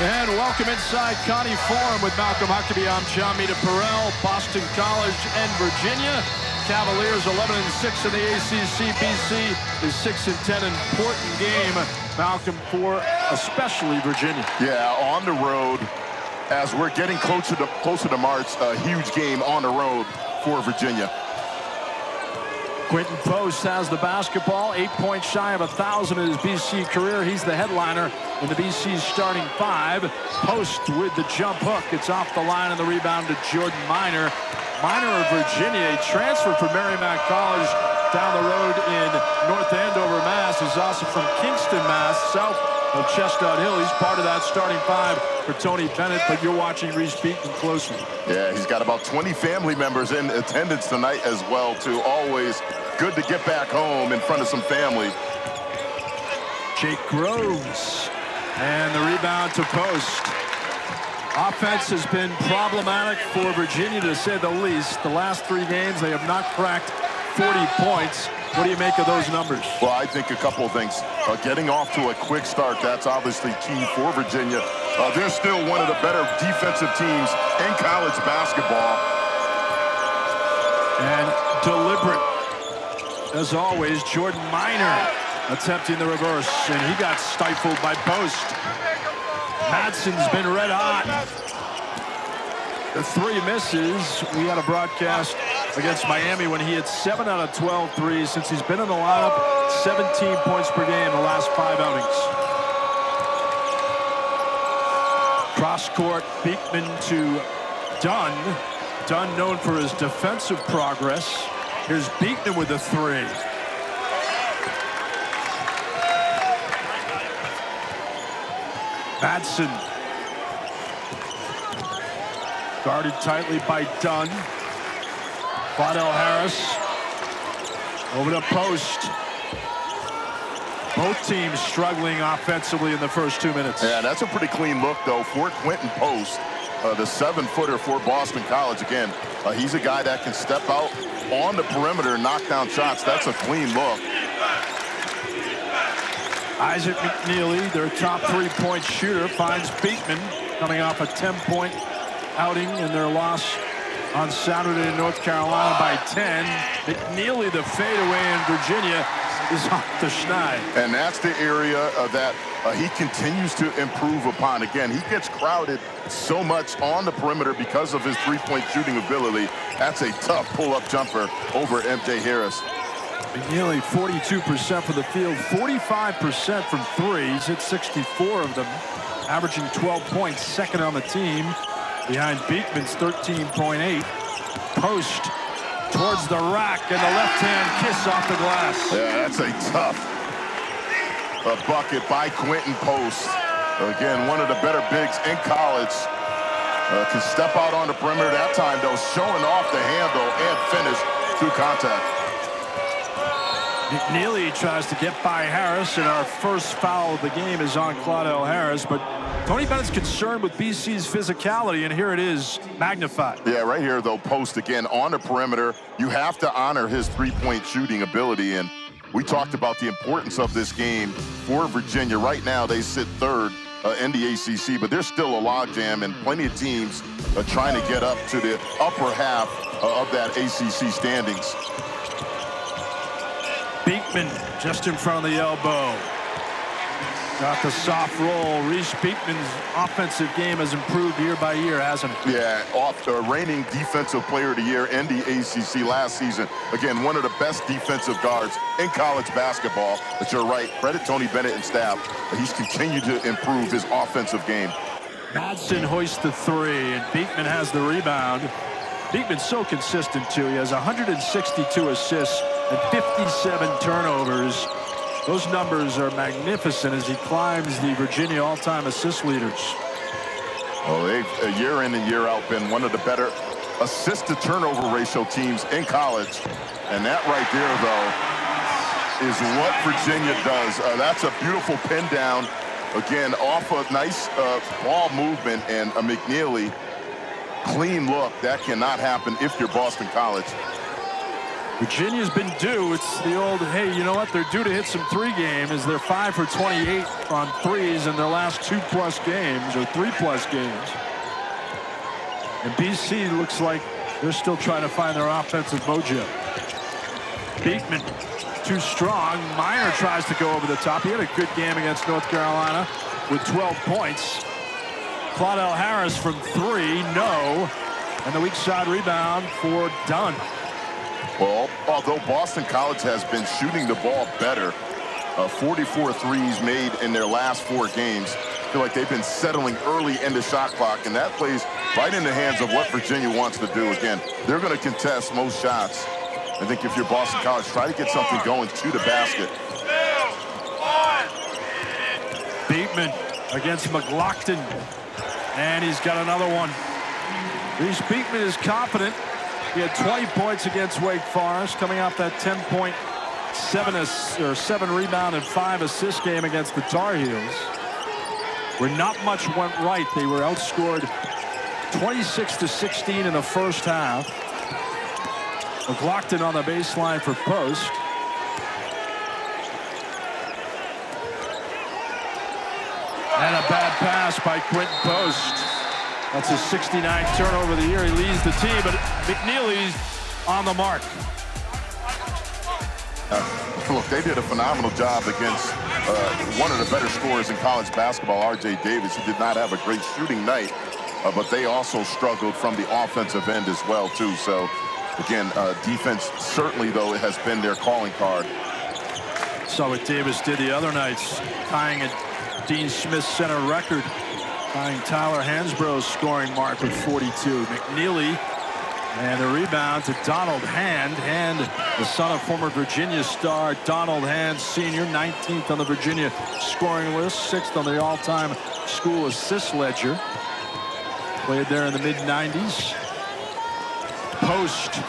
And welcome inside Connie Forum with Malcolm Huckabee. I'm John Mita Perrell. Boston College and Virginia. Cavaliers 11-6 in the ACC. BC is 6-10. Important game, Malcolm, for especially Virginia. Yeah, on the road. As we're getting closer to March, a huge game on the road for Virginia. Quinten Post has the basketball, 8 points shy of 1,000 in his BC career. He's the headliner in the BC's starting five. Post with the jump hook. It's off the line and the rebound to Jordan Minor. Minor of Virginia, a transfer from Merrimack College down the road in North Andover, Mass. He's also from Kingston, Mass, south of Chestnut Hill. He's part of that starting five for Tony Bennett, but you're watching Reece Beekman closely. Yeah, he's got about 20 family members in attendance tonight as well, too. Always good to get back home in front of some family. Jake Groves and the rebound to Post. Offense has been problematic for Virginia, to say the least. The last three games, they have not cracked 40 points. What do you make of those numbers? Well, I think a couple of things. Getting off to a quick start, that's obviously key for Virginia. They're still one of the better defensive teams in college basketball. And deliberate, as always, Jordan Minor attempting the reverse, and he got stifled by Post. Madsen's been red hot. The three misses. We had a broadcast against Miami when he hit 7 out of 12 threes. Since he's been in the lineup, 17 points per game in the last 5 outings. Cross court, Beekman to Dunn. Dunn known for his defensive progress. Here's Beekman with a three. Madsen guarded tightly by Dunn. Waddell Harris over to Post. Both teams struggling offensively in the first 2 minutes. Yeah, that's a pretty clean look, though, for Quinten Post, the 7-footer for Boston College. Again, he's a guy that can step out on the perimeter and knock down shots. That's a clean look. Isaac McKneely, their top 3-point shooter, finds Beekman coming off a 10-point outing in their loss on Saturday in North Carolina by 10. McKneely, the fadeaway in Virginia, is off the schneid. And that's the area that he continues to improve upon. Again, he gets crowded so much on the perimeter because of his 3-point shooting ability. That's a tough pull-up jumper over MJ Harris. McKneely, 42% for the field, 45% from threes, hit 64 of them, averaging 12 points, second on the team, behind Beekman's 13.8. Post towards the rack, and the left-hand kiss off the glass. Yeah, that's a tough bucket by Quinten Post. Again, one of the better bigs in college. Can step out on the perimeter that time, though, showing off the handle and finish through contact. McKneely tries to get by Harris, and our first foul of the game is on Waddell Harris, but Tony Bennett's concerned with BC's physicality, and here it is magnified. Yeah, right here, though, Post again on the perimeter. You have to honor his 3-point shooting ability, and we talked about the importance of this game for Virginia. Right now, they sit third in the ACC, but there's still a logjam, and plenty of teams trying to get up to the upper half of that ACC standings. Beekman just in front of the elbow. Got the soft roll. Reece Beekman's offensive game has improved year by year, hasn't it? Yeah, reigning defensive player of the year in the ACC last season. Again, one of the best defensive guards in college basketball. But you're right, credit Tony Bennett and staff. He's continued to improve his offensive game. Madsen hoists the three, and Beekman has the rebound. Beekman's so consistent, too. He has 162 assists and 57 turnovers. Those numbers are magnificent as he climbs the Virginia all-time assist leaders. Oh, they've year in and year out been one of the better assist-to-turnover ratio teams in college. And that right there, though, is what Virginia does. That's a beautiful pin down. Again, off a nice ball movement, and a McKneely clean look. That cannot happen if you're Boston College. Virginia's been due. It's the old, hey, you know what? They're due to hit some three game as they're 5 for 28 on threes in their last 2+ games or 3+ games. And BC looks like they're still trying to find their offensive mojo. Beekman too strong. Minor tries to go over the top. He had a good game against North Carolina with 12 points. Claudell Harris from 3, no. And the weak side rebound for Dunn. Well, although Boston College has been shooting the ball better, 44 threes made in their last 4 games. I feel like they've been settling early in the shot clock, and that plays right in the hands of what Virginia wants to do. Again, they're going to contest most shots. I think if you're Boston College, try to get something going to the basket. Beekman against McLaughlin, and he's got another one. Reece Beekman is confident. He had 20 points against Wake Forest, coming off that 10-point, 7 rebound and 5 assist game against the Tar Heels, where not much went right. They were outscored 26-16 in the first half. McLaughlin on the baseline for Post. And a bad pass by Quinten Post. That's his 69th turnover of the year. He leads the team, but McKneely's on the mark. Look, they did a phenomenal job against one of the better scorers in college basketball, R.J. Davis. He did not have a great shooting night, but they also struggled from the offensive end as well, too. So, again, defense certainly, though, it has been their calling card. Saw what Davis did the other nights, tying a Dean Smith center record, tying Tyler Hansborough's scoring mark with 42. McKneely and the rebound to Donald Hand. Hand, the son of former Virginia star Donald Hand Sr., 19th on the Virginia scoring list, 6th on the all-time school assist ledger. Played there in the mid-90s. Post.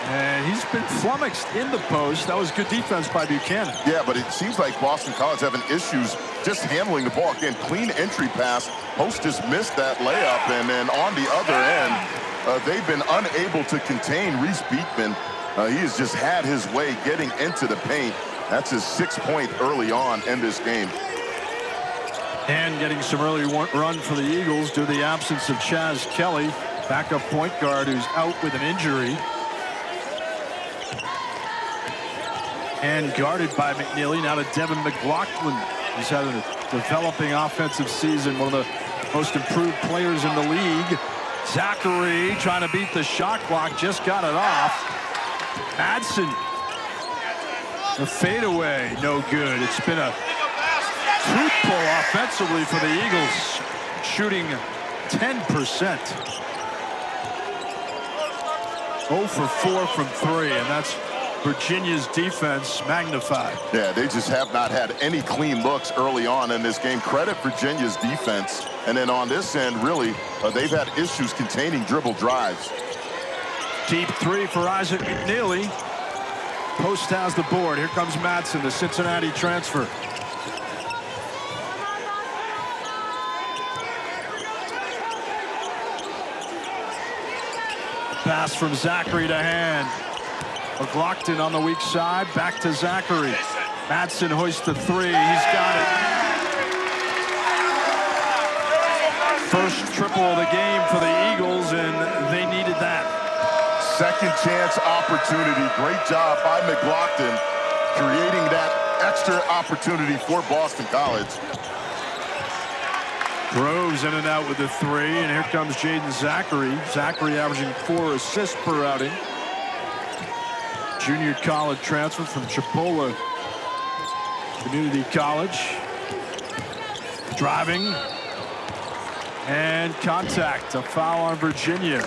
And he's been flummoxed in the post. That was good defense by Buchanan. Yeah, but it seems like Boston College having issues just handling the ball. Again, clean entry pass. Post just missed that layup. And then on the other end, they've been unable to contain Reece Beekman. He has just had his way getting into the paint. That's his 6th point early on in this game. And getting some early run for the Eagles due to the absence of Chaz Kelly, backup point guard who's out with an injury. And guarded by McKneely. Now to Devin McLaughlin. He's had a developing offensive season, one of the most improved players in the league. Zackery trying to beat the shot clock, just got it off. Madsen, the fadeaway, no good. It's been a tooth pull offensively for the Eagles, shooting 10%. 0 for 4 from 3, and that's Virginia's defense magnified. Yeah, they just have not had any clean looks early on in this game. Credit Virginia's defense. And then on this end, really, they've had issues containing dribble drives. Deep 3 for Isaac McKneely. Post has the board. Here comes Madsen, the Cincinnati transfer. Pass from Zackery to Hand. McLaughlin on the weak side, back to Zackery. Madsen hoists the 3, he's got it. First triple of the game for the Eagles, and they needed that. Second chance opportunity, great job by McLaughlin, creating that extra opportunity for Boston College. Groves in and out with the 3, and here comes Jaeden Zackery. Zackery averaging 4 assists per outing. Junior college transfer from Chipola Community College. Driving. And contact. A foul on Virginia.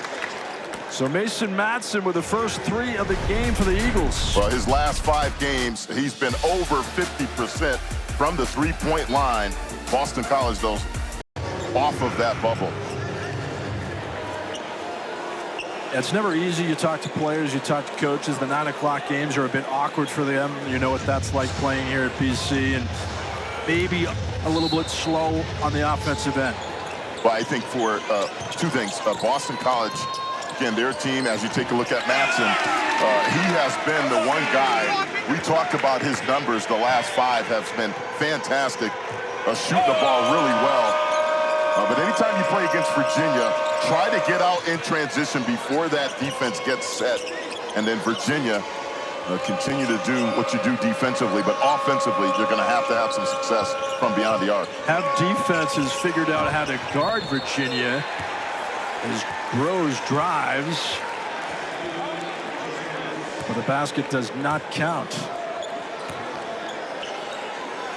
So Mason Madsen with the first 3 of the game for the Eagles. Well, his last 5 games, he's been over 50% from the 3-point line. Boston College, though, off of that bubble. It's never easy. You talk to players, you talk to coaches. The 9 o'clock games are a bit awkward for them. You know what that's like playing here at BC, and maybe a little bit slow on the offensive end. Well, I think for 2 things. Boston College, again, their team, as you take a look at Matson, he has been the one guy. We talked about his numbers. The last 5 have been fantastic, shooting the ball really well. But anytime you play against Virginia, try to get out in transition before that defense gets set. And then Virginia, continue to do what you do defensively, but offensively, you're going to have some success from beyond the arc. Have defenses figured out how to guard Virginia as Groves drives, but the basket does not count.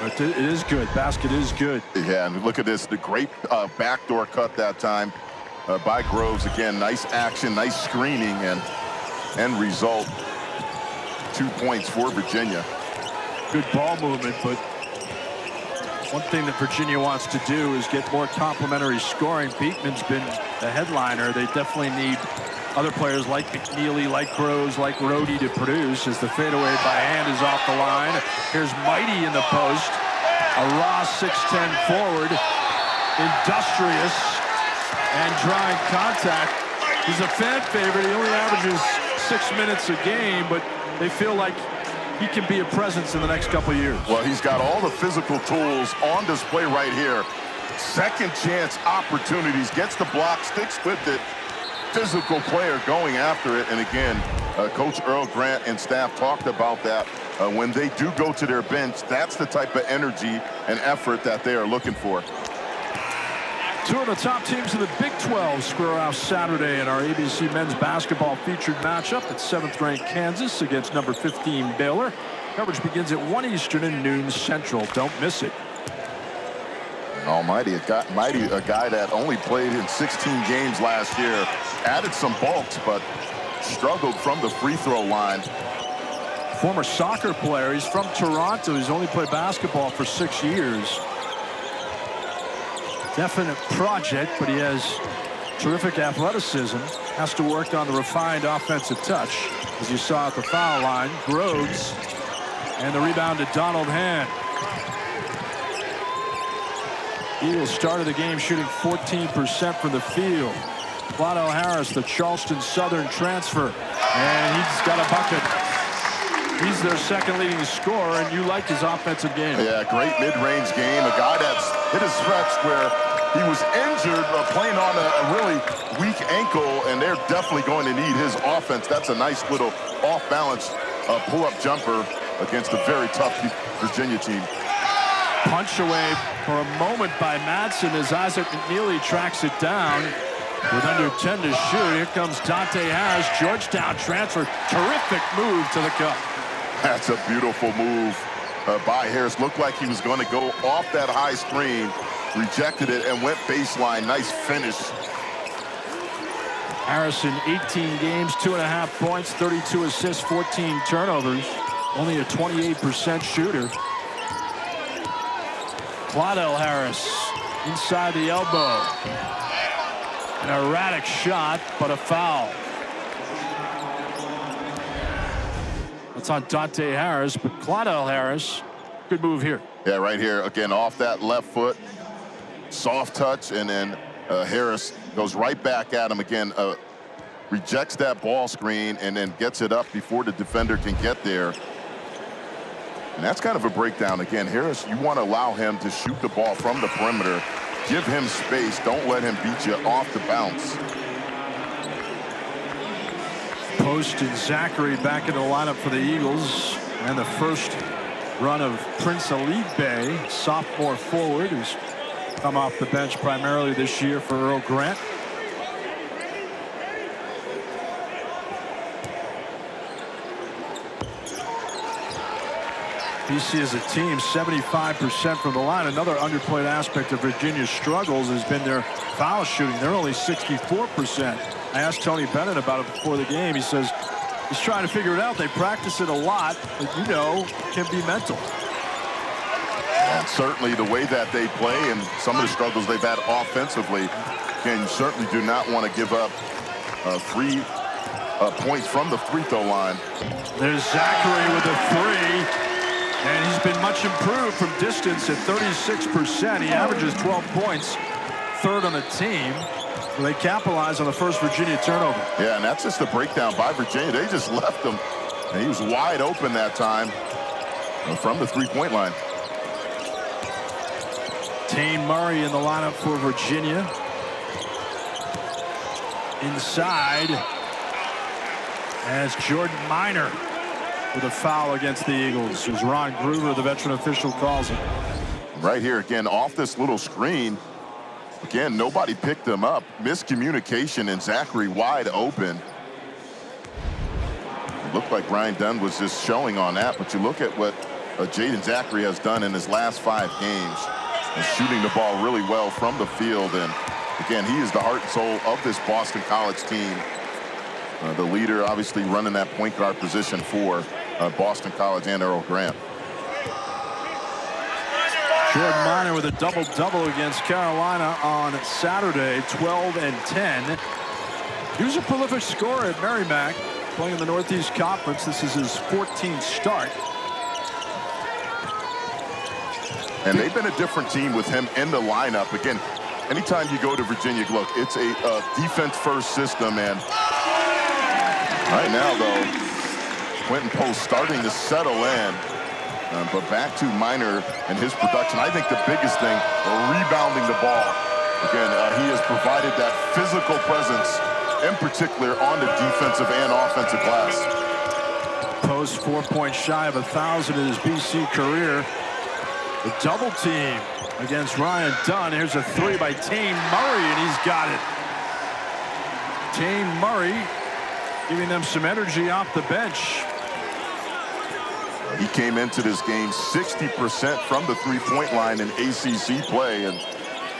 But it is good. Basket is good. Yeah, and look at this. The great backdoor cut that time by Groves. Again, nice action, nice screening, and end result, 2 points for Virginia. Good ball movement, but one thing that Virginia wants to do is get more complementary scoring. Beekman's been the headliner. They definitely need other players like McKneely, like Groves, like Rhodey to produce as the fadeaway by hand is off the line. Here's Mighty in the post. A raw 6'10" forward, industrious and drawing contact. He's a fan favorite. He only averages 6 minutes a game, but they feel like he can be a presence in the next couple of years. Well, he's got all the physical tools on display right here. Second chance opportunities, gets the block, sticks with it. Physical player going after it. And again, Coach Earl Grant and staff talked about that. When they do go to their bench, that's the type of energy and effort that they are looking for. 2 of the top teams in the Big 12 square off Saturday in our ABC men's basketball featured matchup at 7th-ranked Kansas against number 15 Baylor. Coverage begins at 1 Eastern and noon Central. Don't miss it. Almighty, a guy that only played in 16 games last year, added some bulks, but struggled from the free throw line. Former soccer player. He's from Toronto. He's only played basketball for 6 years. Definite project, but he has terrific athleticism. Has to work on the refined offensive touch, as you saw at the foul line. Groves, and the rebound to Donald Hand. Eagles started the game shooting 14% from the field. Quinten Harris, the Charleston Southern transfer, and he's got a bucket. He's their second leading scorer, and you like his offensive game. Yeah, great mid-range game. A guy that's hit a stretch where he was injured playing on a really weak ankle, and they're definitely going to need his offense. That's a nice little off-balance pull-up jumper against a very tough Virginia team. Punch away for a moment by Madsen as Isaac McKneely tracks it down with under 10 to shoot. Here comes Dante Harris, Georgetown transfer. Terrific move to the cup. That's a beautiful move by Harris. Looked like he was going to go off that high screen, rejected it, and went baseline. Nice finish. Harrison, 18 games, 2.5 points, 32 assists, 14 turnovers. Only a 28% shooter. Quinten Harris inside the elbow. An erratic shot, but a foul. That's on Dante Harris, but Quinten Harris, good move here. Yeah, right here, again, off that left foot. Soft touch, and then Harris goes right back at him again. Rejects that ball screen and then gets it up before the defender can get there. And that's kind of a breakdown. Again, Harris, you want to allow him to shoot the ball from the perimeter. Give him space. Don't let him beat you off the bounce. Post and Zackery back in the lineup for the Eagles. And the first run of Prince Alibe, sophomore forward, who's come off the bench primarily this year for Earl Grant. BC as a team, 75% from the line. Another underplayed aspect of Virginia's struggles has been their foul shooting. They're only 64%. I asked Tony Bennett about it before the game. He says he's trying to figure it out. They practice it a lot, but you know, it can be mental. And certainly the way that they play and some of the struggles they've had offensively, again, you certainly do not want to give up 3 points from the free throw line. There's Zackery with a 3. And he's been much improved from distance at 36%. He averages 12 points, third on the team. They capitalized on the first Virginia turnover. Yeah, and that's just a breakdown by Virginia. They just left him, and he was wide open that time from the three-point line. Taine Murray in the lineup for Virginia. Inside as Jordan Minor with a foul against the Eagles, as Ron Groover, the veteran official, calls it. Right here again off this little screen. Again, nobody picked him up. Miscommunication, and Zackery wide open. It looked like Brian Dunn was just showing on that, but you look at what Jaeden Zackery has done in his last 5 games. And shooting the ball really well from the field. And again, he is the heart and soul of this Boston College team. The leader, obviously, running that point guard position for Boston College and Earl Grant. Jordan Minor with a double-double against Carolina on Saturday, 12 and 10. He was a prolific scorer at Merrimack, playing in the Northeast Conference. This is his 14th start. And they've been a different team with him in the lineup. Again, anytime you go to Virginia, look, it's a defense-first system. And right now, though, Quinten Post starting to settle in. But back to Minor and his production. I think the biggest thing, rebounding the ball. Again, he has provided that physical presence, in particular on the defensive and offensive glass. Post 4 points shy of 1,000 in his BC career. The double team against Ryan Dunn. Here's a 3 by Taine Murray, and he's got it. Taine Murray giving them some energy off the bench. He came into this game 60% from the three-point line in ACC play. And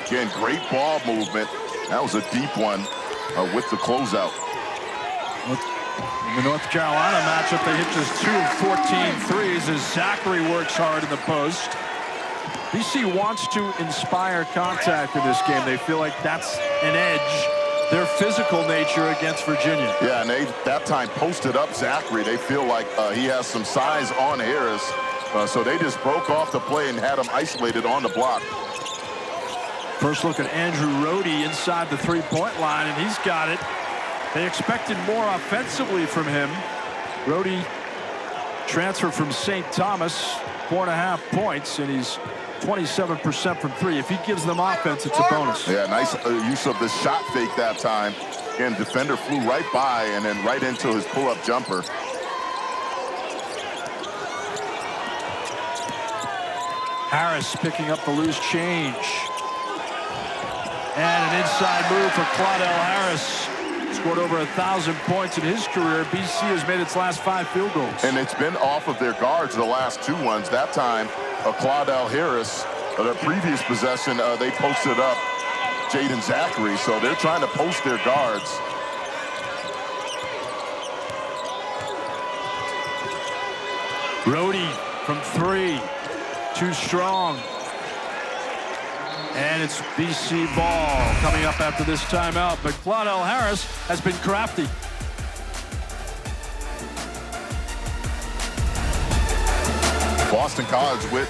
again, great ball movement. That was a deep one with the closeout. In the North Carolina matchup, they hit just 2 of 14 threes as Zackery works hard in the post. BC wants to inspire contact in this game. They feel like that's an edge, their physical nature against Virginia. Yeah, and they that time posted up Zackery. They feel like he has some size on Harris. So they just broke off the play and had him isolated on the block. First look at Andrew Rohde inside the three-point line, and he's got it. They expected more offensively from him. Rohde transferred from St. Thomas, 4.5 points, and he's 27% from 3. If he gives them offense, it's a bonus. Yeah, nice use of the shot fake that time. Again, defender flew right by and then right into his pull-up jumper. Harris picking up the loose change. And an inside move for Claudell Harris. Scored over 1,000 points in his career. BC has made its last 5 field goals. And it's been off of their guards the last 2 ones. That time, Claudell Harris, the previous possession, they posted up Jaeden Zackery. So they're trying to post their guards. Rohde from 3. Too strong. And it's BC ball coming up after this timeout. But Claudell Harris has been crafty. Boston College with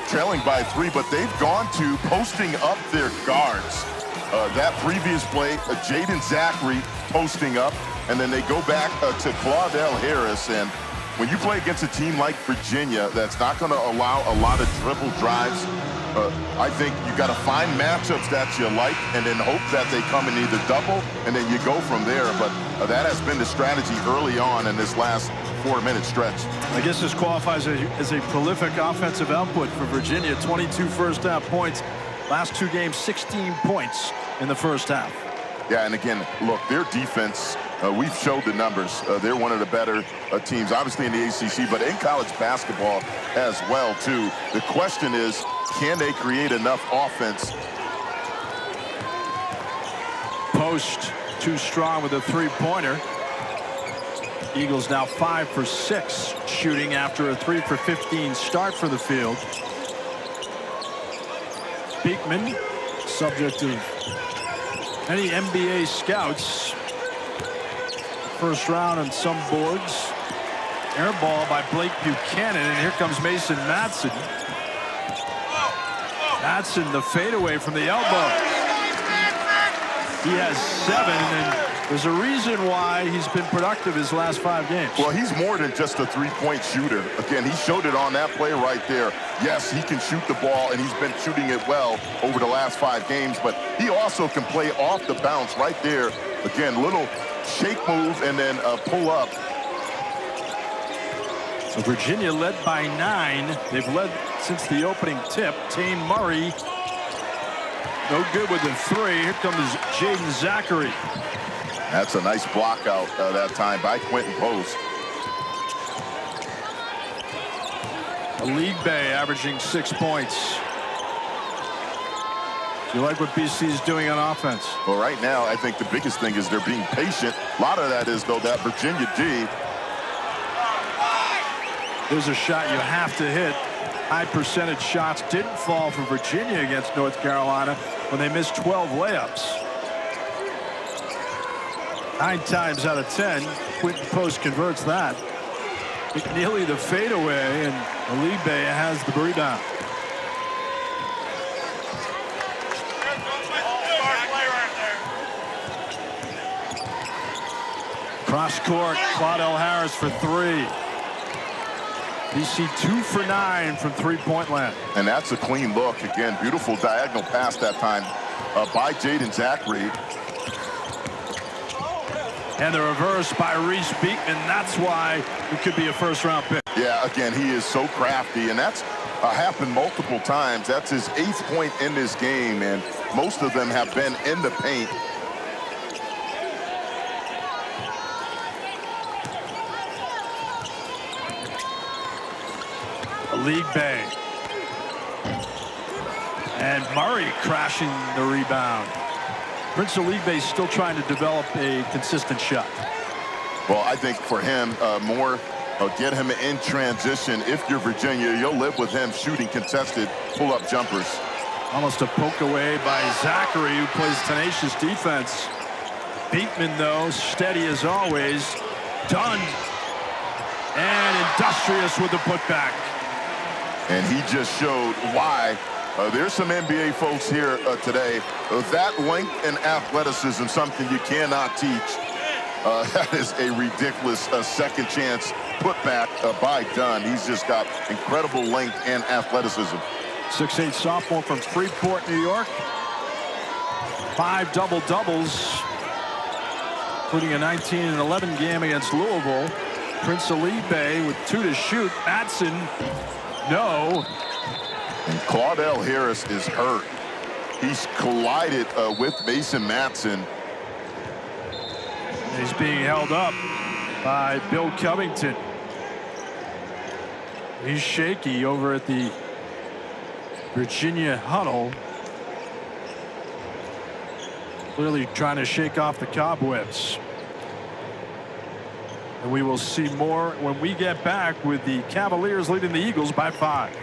trailing by 3, but they've gone to posting up their guards. That previous play, Jaeden Zackery posting up, and then they go back to Claudell Harris. And when you play against a team like Virginia that's not going to allow a lot of dribble drives, I think you got to find matchups that you like and then hope that they come in either double and then you go from there. But that has been the strategy early on in this last 4-minute stretch. I guess this qualifies as a prolific offensive output for Virginia. 22 first-half points. Last 2 games, 16 points in the first half. Yeah, and again, look, their defense, we've showed the numbers. They're one of the better teams, obviously in the ACC, but in college basketball as well, too. The question is, can they create enough offense? Post too strong with a 3-pointer. Eagles now 5 for 6 shooting after a 3 for 15 start for the field. Beekman, subject of any NBA scouts. First round on some boards. Air ball by Blake Buchanan, and here comes Mason Madsen. Madsen, the fadeaway from the elbow. He has 7, and there's a reason why he's been productive his last 5 games. Well, he's more than just a three-point shooter. Again, he showed it on that play right there. Yes, he can shoot the ball, and he's been shooting it well over the last 5 games, but he also can play off the bounce right there. Again, little shake move and then pull up. So Virginia led by 9. They've led since the opening tip. Tane Murray, no good with the 3. Here comes Jaeden Zackery. That's a nice block out that time by Quinten Post. League Bay averaging 6 points. You like what BC is doing on offense? Well, right now, I think the biggest thing is they're being patient. A lot of that is, though, that Virginia D. There's a shot you have to hit. High percentage shots didn't fall for Virginia against North Carolina when they missed 12 layups. 9 times out of 10, Quinten Post converts that. McKneely the fadeaway, and League Bay has the rebound. Cross court, Claudell Harris for 3. BC 2 for 9 from three-point land. And that's a clean look. Again, beautiful diagonal pass that time by Jaeden Zackery. And the reverse by Reece Beekman. That's why it could be a first-round pick. Yeah, again, he is so crafty, and that's happened multiple times. That's his 8th point in this game, and most of them have been in the paint. League Bay. And Murray crashing the rebound. Prince of League Bay still trying to develop a consistent shot. Well, I think for him, more get him in transition. If you're Virginia, you'll live with him shooting contested pull-up jumpers. Almost a poke away by Zackery, who plays tenacious defense. Beekman, though, steady as always. Done. And industrious with the putback. And he just showed why. There's some NBA folks here today. That length and athleticism, something you cannot teach. That is a ridiculous second chance putback by Dunn. He's just got incredible length and athleticism. 6'8" sophomore from Freeport, New York. 5 double-doubles, including a 19 and 11 game against Louisville. Prince of League Bay with 2 to shoot. Matson, no. And Claudell Harris is hurt. He's collided with Mason Matson. He's being held up by Bill Covington. He's shaky over at the Virginia huddle. Clearly trying to shake off the cobwebs. And we will see more when we get back with the Cavaliers leading the Eagles by 5.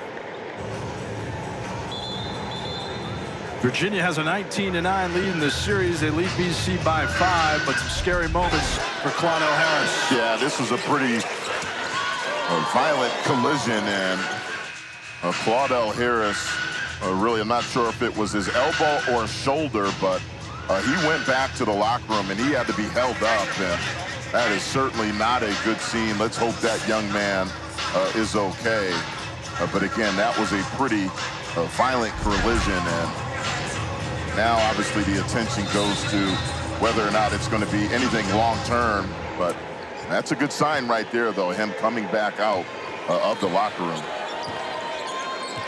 Virginia has a 19-9 lead in this series. They lead BC by 5, but some scary moments for Claudell Harris. Yeah, this was a pretty violent collision, and Claudell Harris, really, I'm not sure if it was his elbow or shoulder, but he went back to the locker room, and he had to be held up. And that is certainly not a good scene. Let's hope that young man is okay. But again, that was a pretty violent collision, and now obviously the attention goes to whether or not it's going to be anything long-term. But that's a good sign right there, though, him coming back out of the locker room.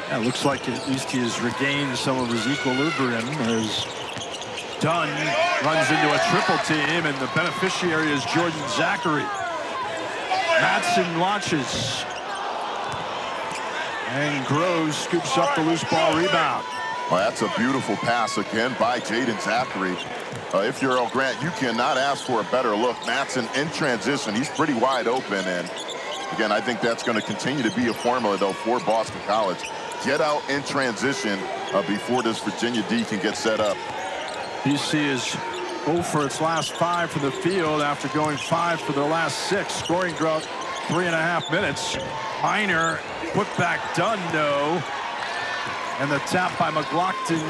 Yeah, it looks like at least he has regained some of his equilibrium as Dunn runs into a triple team, and the beneficiary is Jaeden Zackery. Matson launches. And Groves scoops up the loose ball rebound. Well, that's a beautiful pass again by Jaeden Zackery. If you're Earl Grant, you cannot ask for a better look. Matson in transition. He's pretty wide open. And again, I think that's going to continue to be a formula, though, for Boston College. Get out in transition before this Virginia D can get set up. BC is 0 for its last 5 from the field after going 5 for their last 6. Scoring drought 3.5 minutes. Minor put back done, no. And the tap by McLaughlin.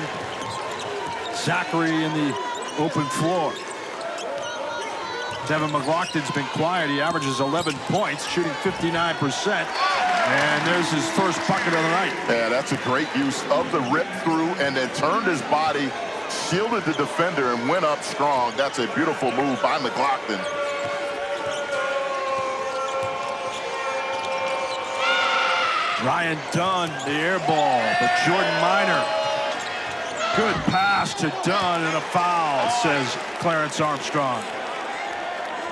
Zackery in the open floor. Devin McLaughlin's been quiet. He averages 11 points, shooting 59%. And there's his first bucket of the night. Yeah, that's a great use of the rip through and then turned his body, shielded the defender, and went up strong. That's a beautiful move by McLaughlin. Ryan Dunn, the air ball, but Jordan Minor. Good pass to Dunn and a foul, says Clarence Armstrong.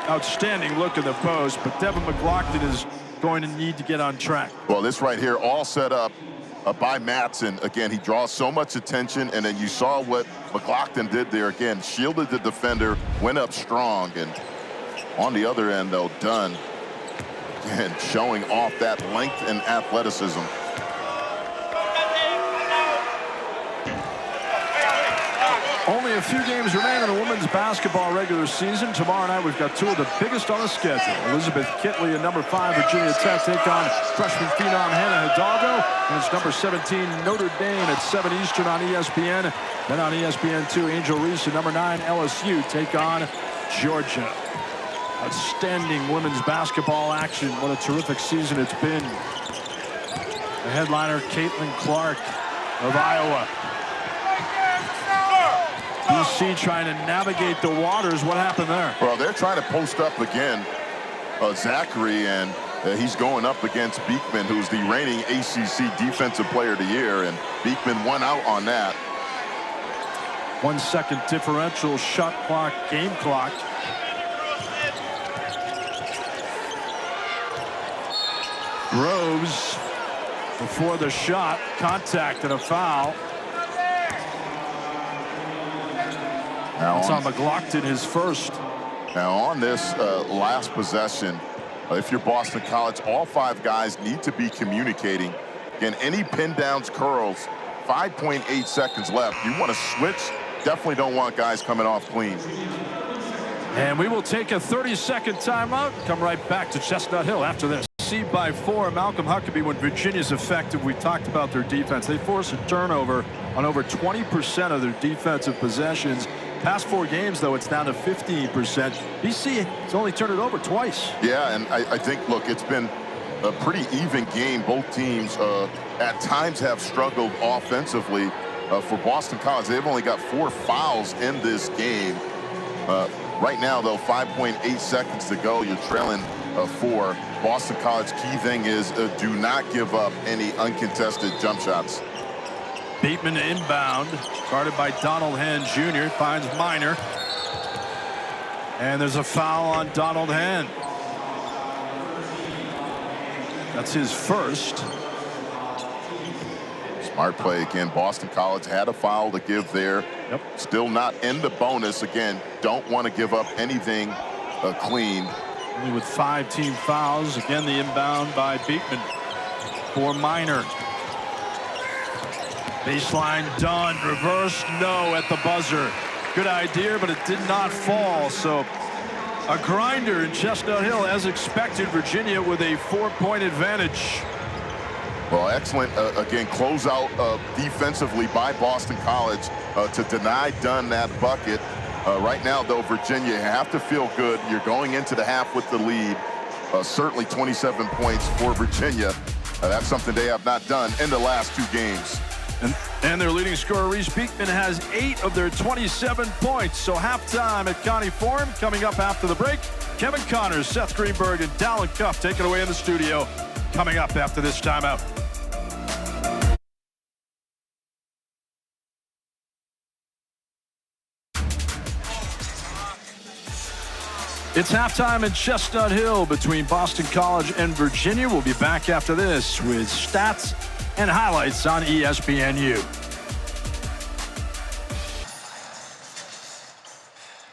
Outstanding look at the post, but Devin McLaughlin is going to need to get on track. Well, this right here all set up by Matson. Again, he draws so much attention, and then you saw what McLaughlin did there. Again, shielded the defender, went up strong, and on the other end, though, Dunn, again, showing off that length and athleticism. Only a few games remain in the women's basketball regular season. Tomorrow night, we've got two of the biggest on the schedule. Elizabeth Kitley at number 5, Virginia Tech, take on freshman phenom Hannah Hidalgo. And it's number 17, Notre Dame at 7 Eastern on ESPN. Then on ESPN2, Angel Reese at number 9, LSU, take on Georgia. Outstanding women's basketball action. What a terrific season it's been. The headliner, Caitlin Clark of Iowa. BC trying to navigate the waters. What happened there? Well, they're trying to post up again Zackery, and he's going up against Beekman, who's the reigning ACC Defensive Player of the Year, and Beekman won out on that. 1 second differential, shot clock, game clock. Groves before the shot, contact and a foul. Now it's on McLaughlin, his first. Now on this last possession, if you're Boston College, all 5 guys need to be communicating. Again, any pin downs, curls, 5.8 seconds left. You want to switch, definitely don't want guys coming off clean. And we will take a 30-second timeout. Come right back to Chestnut Hill after this. Seed by 4, Malcolm Huckabee. When Virginia's effective, we talked about their defense. They force a turnover on over 20% of their defensive possessions. Past 4 games, though, it's down to 15%. BC has only turned it over twice. Yeah, and I think, look, it's been a pretty even game. Both teams at times have struggled offensively. For Boston College, they've only got 4 fouls in this game. Right now, though, 5.8 seconds to go. You're trailing 4. Boston College, key thing is do not give up any uncontested jump shots. Beekman inbound, guarded by Donald Henn Jr. Finds Minor. And there's a foul on Donald Henn. That's his first. Smart play again. Boston College had a foul to give there. Yep. Still not in the bonus. Again, don't want to give up anything clean. Only with 5 team fouls. Again, the inbound by Beekman for Minor. Baseline done. Reverse, no at the buzzer. Good idea, but it did not fall. So a grinder in Chestnut Hill, as expected. Virginia with a 4-point advantage. Well, excellent, again, closeout defensively by Boston College to deny Dunn that bucket. Right now, though, Virginia, you have to feel good. You're going into the half with the lead. Certainly 27 points for Virginia. That's something they have not done in the last 2 games. And their leading scorer, Reece Beekman, has 8 of their 27 points. So halftime at Connie Forum coming up after the break. Kevin Connors, Seth Greenberg, and Dallin Cuff take it away in the studio coming up after this timeout. It's halftime in Chestnut Hill between Boston College and Virginia. We'll be back after this with stats and highlights on ESPNU.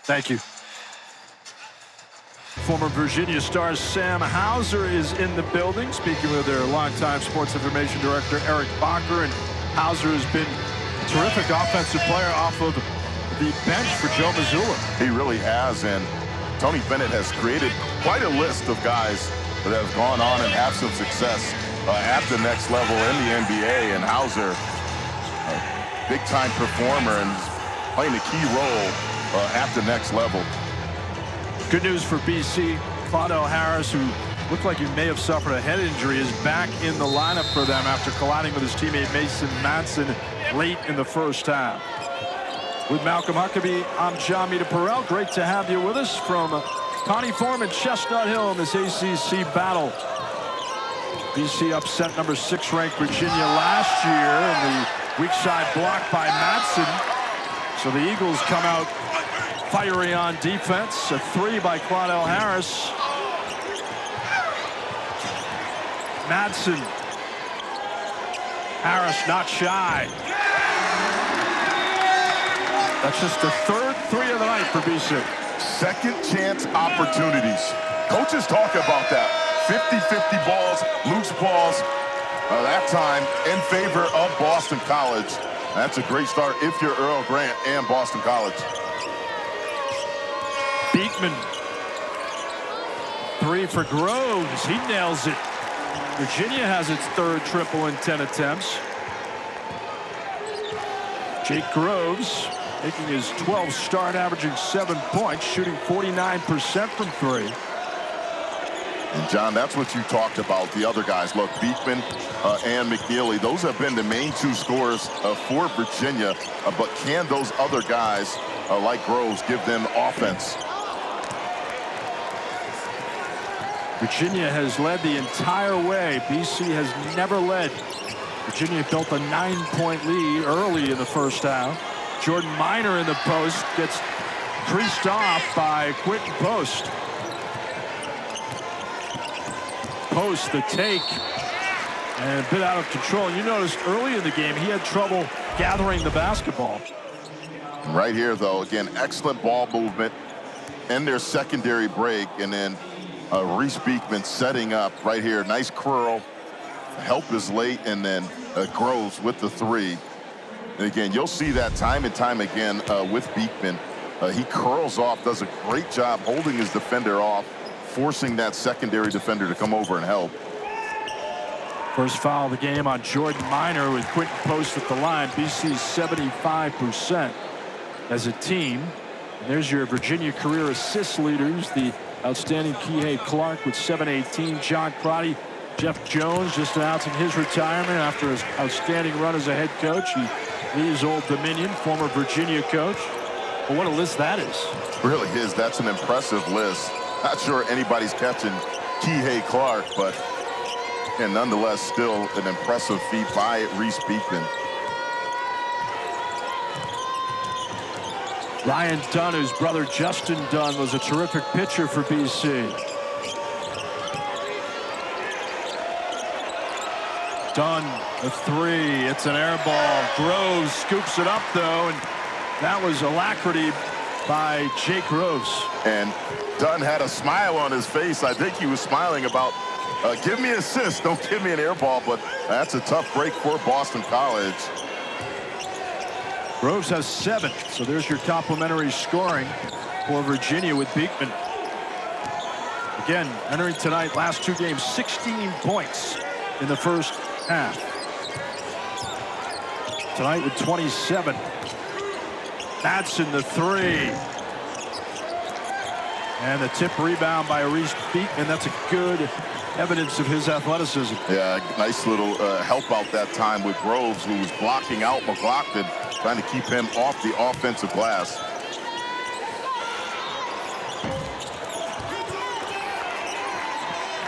Thank you. Former Virginia star Sam Hauser is in the building, speaking with their longtime sports information director, Eric Bacher. And Hauser has been a terrific offensive player off of the bench for Joe Mazzulla. He really has, and Tony Bennett has created quite a list of guys that have gone on and have some success at the next level in the NBA. And Hauser, a big-time performer, and playing a key role at the next level. Good news for BC. Claudel Harris, who looked like he may have suffered a head injury, is back in the lineup for them after colliding with his teammate Mason Manson late in the first half. With Malcolm Huckabee, I'm John Mita-Perrell. Great to have you with us from Connie Foreman, Chestnut Hill in this ACC battle. BC upset number 6 ranked Virginia last year in the weak side block by Madsen. So the Eagles come out fiery on defense. A 3 by Claudel Harris. Madsen. Harris not shy. That's just the third 3 of the night for BC. Second chance opportunities. Coaches talk about that. 50-50 balls, loose balls. That time in favor of Boston College. That's a great start if you're Earl Grant and Boston College. Beekman. 3 for Groves. He nails it. Virginia has its third triple in 10 attempts. Jake Groves making his 12th start, averaging 7 points, shooting 49% from 3. And John, that's what you talked about. The other guys, look, Beekman and McKneely, those have been the main 2 scorers for Virginia. But can those other guys, like Groves, give them offense? Virginia has led the entire way. BC has never led. Virginia built a 9-point lead early in the first half. Jordan Minor in the post gets creased off by Quinten Post. Post the take and a bit out of control. You noticed early in the game he had trouble gathering the basketball. Right here, though, again, excellent ball movement in their secondary break, and then Reece Beekman setting up right here. Nice curl. Help is late, and then Groves with the 3. And again, you'll see that time and time again with Beekman. He curls off, does a great job holding his defender off, forcing that secondary defender to come over and help. First foul of the game on Jordan Minor with Quinten Post at the line. BC's 75% as a team. And there's your Virginia career assist leaders. The outstanding Kihei Clark with 718. John Crotty, Jeff Jones just announcing his retirement after his outstanding run as a head coach. He leaves Old Dominion, former Virginia coach. But what a list that is. Really is. That's an impressive list. Not sure anybody's catching Kihei Clark, but and nonetheless still an impressive feat by Reece Beekman. Ryan Dunn, whose brother Justin Dunn was a terrific pitcher for BC. Dunn, a 3. It's an air ball. Groves scoops it up, though, and that was alacrity by Jake Groves. And Dunn had a smile on his face. I think he was smiling about, give me an assist, don't give me an air ball, but that's a tough break for Boston College. Groves has 7, so there's your complimentary scoring for Virginia with Beekman. Again, entering tonight, last 2 games, 16 points in the first half. Tonight with 27. Madsen the 3. And the tip rebound by Reece Beekman. That's a good evidence of his athleticism. Yeah, nice little help out that time with Groves, who was blocking out McLaughlin, trying to keep him off the offensive glass.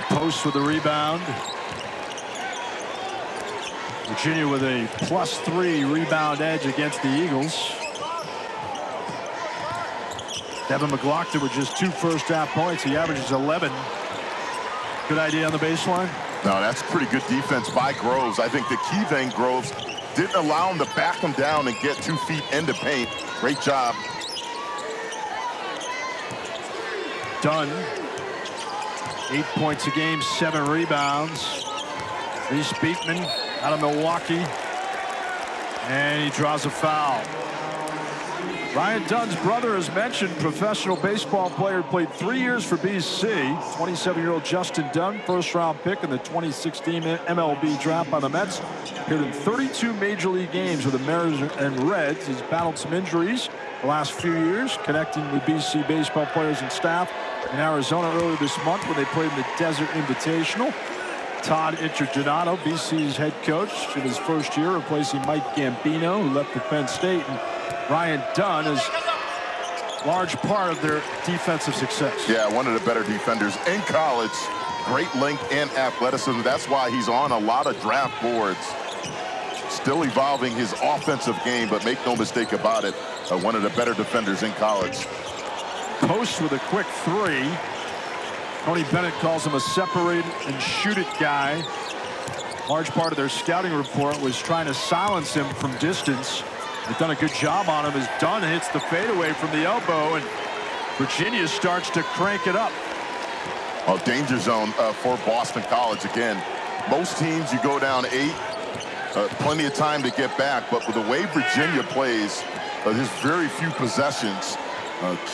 Post with the rebound. Virginia with a +3 rebound edge against the Eagles. Devin McLaughlin with just 2 first-half points. He averages 11. Good idea on the baseline. No, that's pretty good defense by Groves. I think the key thing, Groves didn't allow him to back him down and get 2 feet into paint. Great job. Dunn, 8 points a game, 7 rebounds. Reece Beekman out of Milwaukee, and he draws a foul. Ryan Dunn's brother, as mentioned, professional baseball player, played 3 years for BC. 27-year-old Justin Dunn, first-round pick in the 2016 MLB draft by the Mets. Appeared in 32 Major League games with the Mariners and Reds. He's battled some injuries the last few years, connecting with BC baseball players and staff in Arizona earlier this month when they played in the Desert Invitational. Todd Interdonato, BC's head coach in his first year, replacing Mike Gambino, who left for Penn State. And Ryan Dunn is a large part of their defensive success. Yeah, one of the better defenders in college. Great length and athleticism. That's why he's on a lot of draft boards. Still evolving his offensive game, but make no mistake about it, one of the better defenders in college. Post with a quick three. Tony Bennett calls him a separate and shoot it guy. Large part of their scouting report was trying to silence him from distance. They've done a good job on him as Dunn hits the fadeaway from the elbow, and Virginia starts to crank it up. Oh, danger zone for Boston College again. Most teams, you go down 8, plenty of time to get back, but with the way Virginia plays, there's very few possessions.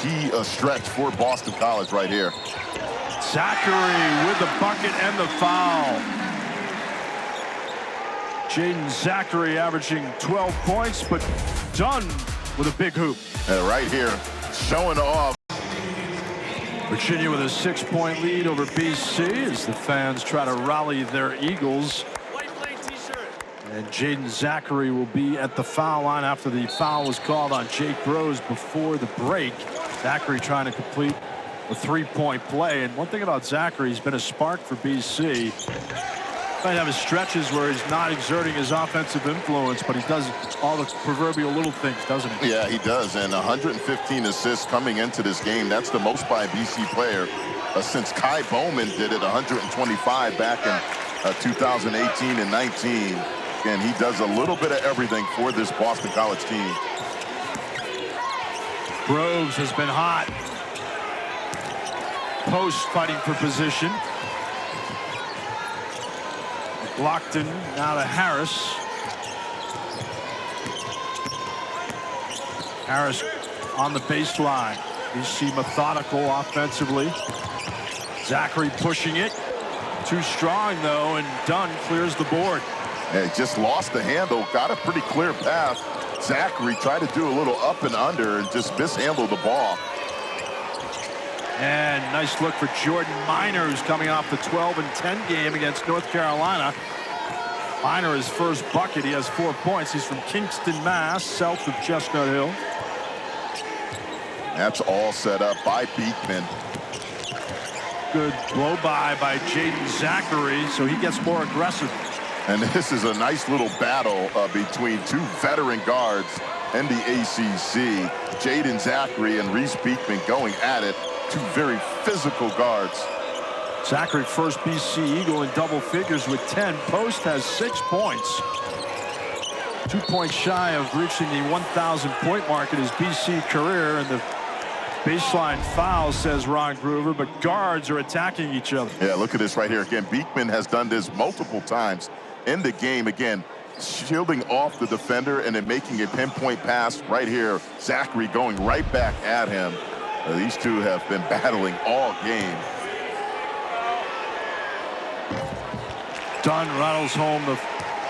Key stretch for Boston College right here. Zackery with the bucket and the foul. Jaeden Zackery averaging 12 points, but Dunn with a big hoop. Right here, showing off. Virginia with a 6-point lead over BC as the fans try to rally their Eagles. And Jaeden Zackery will be at the foul line after the foul was called on Jake Groves before the break. Zackery trying to complete a 3-point play. And one thing about Zackery, he's been a spark for BC. Might have his stretches where he's not exerting his offensive influence, but he does all the proverbial little things, doesn't he? Yeah, he does. And 115 assists coming into this game. That's the most by a BC player since Kai Bowman did it, 125 back in 2018 and 19. And he does a little bit of everything for this Boston College team. Groves has been hot. Post fighting for position. Lockton now to Harris. Harris on the baseline. You see methodical offensively. Zackery pushing it. Too strong though, and Dunn clears the board. Yeah, just lost the handle. Got a pretty clear path. Zackery tried to do a little up and under and just mishandled the ball. And nice look for Jordan Minor, who's coming off the 12-10 game against North Carolina. Minor, his first bucket. He has 4 points. He's from Kingston, Mass, south of Chestnut Hill. That's all set up by Beekman. Good blow by Jaeden Zackery, so he gets more aggressive. And this is a nice little battle between two veteran guards in the ACC. Jaeden Zackery and Reece Beekman going at it. Two very physical guards. Zackery, first BC Eagle in double figures with 10. Post has 6 points. 2 points shy of reaching the 1,000-point mark in his BC career. And the baseline foul, says Ron Groover, but guards are attacking each other. Yeah, look at this right here. Again, Beekman has done this multiple times in the game. Again, shielding off the defender and then making a pinpoint pass right here. Zackery going right back at him. These two have been battling all game. Dunn rattles home the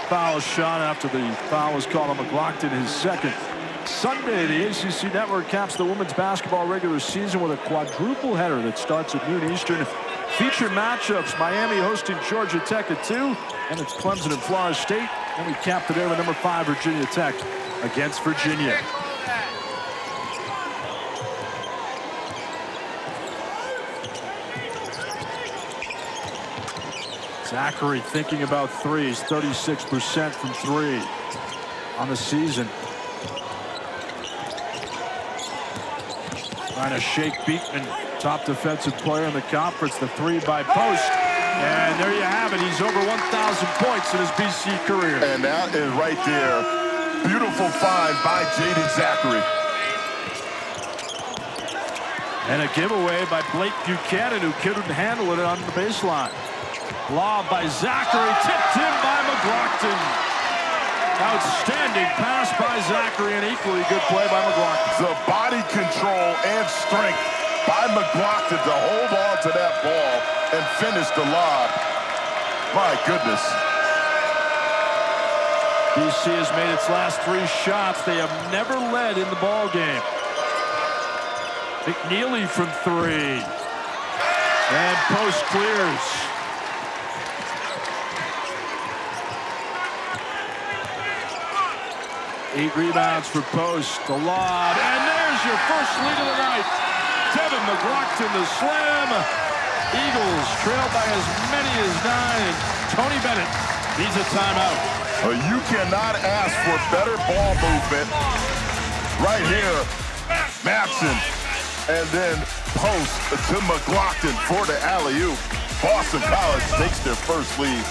foul shot after the foul was called on McLaughlin, his second. Sunday, the ACC Network caps the women's basketball regular season with a quadruple header that starts at noon Eastern. Featured matchups, Miami hosting Georgia Tech at 2, and it's Clemson and Florida State. And we capped it there with number 5, Virginia Tech against Virginia. Zackery thinking about threes, 36% from 3 on the season. Trying to shake Beekman, top defensive player in the conference. The 3 by Post. And there you have it. He's over 1,000 points in his BC career. And that is right there. Beautiful find by Jaeden Zackery. And a giveaway by Blake Buchanan, who couldn't handle it on the baseline. Lob by Zackery, tipped in by McLaughlin. Outstanding pass by Zackery, and equally good play by McLaughlin. The body control and strength by McLaughlin to hold on to that ball and finish the lob. My goodness. BC has made its last 3 shots. They have never led in the ball game. McKneely from 3. And Post clears. Eight rebounds for Post. The lob. And there's your first lead of the night. Kevin McLaughlin the slam. Eagles trail by as many as 9. Tony Bennett needs a timeout. You cannot ask for better ball movement. Right here, Maxson, and then Post to McLaughlin for the alley-oop. Boston College takes their first lead.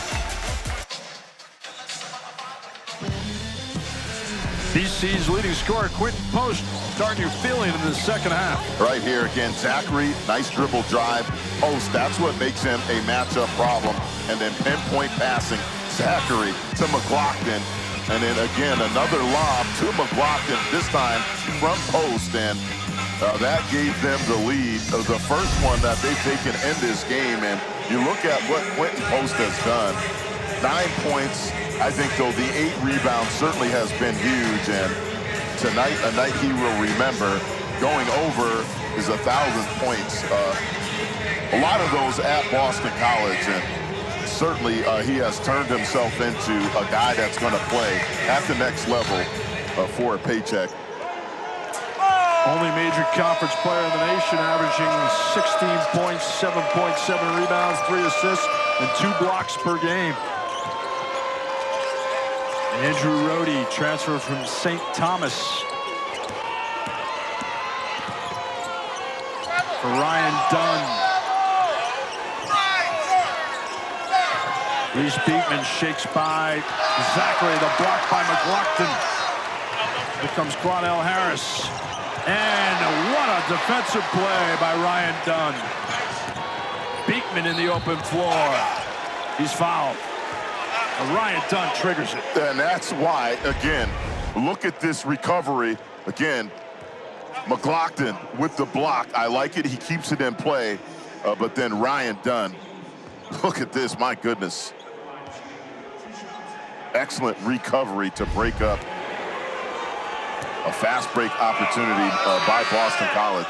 BC's leading scorer, Quinten Post, starting your feeling in the second half. Right here again, Zackery, nice dribble drive. Post, that's what makes him a matchup problem. And then pinpoint passing, Zackery to McLaughlin. And then again, another lob to McLaughlin, this time from Post. And that gave them the lead. The first one that they've taken in this game. And you look at what Quinten Post has done. 9 points. I think, though, the 8 rebounds certainly has been huge. And tonight, a night he will remember. Going over his 1,000 points. A lot of those at Boston College. And certainly he has turned himself into a guy that's going to play at the next level for a paycheck. Only major conference player in the nation, averaging 16 points, 7.7 rebounds, 3 assists, and 2 blocks per game. Andrew Rohde, transfer from St. Thomas. For Ryan Dunn. Reece Beekman shakes by Zackery, the block by McLaughlin. Here comes Quanell Harris. And what a defensive play by Ryan Dunn. Beekman in the open floor. He's fouled. Ryan Dunn triggers it. And that's why, again, look at this recovery. Again, McLaughlin with the block. I like it. He keeps it in play. But then Ryan Dunn, look at this. My goodness. Excellent recovery to break up a fast break opportunity by Boston College.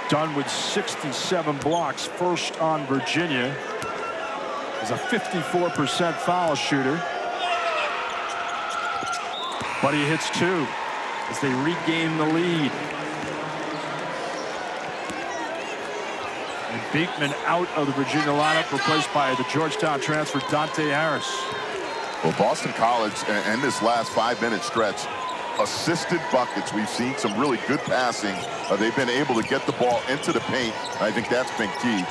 Dunn with 67 blocks, first on Virginia. Is a 54% foul shooter. But he hits 2 as they regain the lead. And Beekman out of the Virginia lineup, replaced by the Georgetown transfer Dante Harris. Well, Boston College in this last 5-minute stretch, assisted buckets. We've seen some really good passing. They've been able to get the ball into the paint. I think that's been key.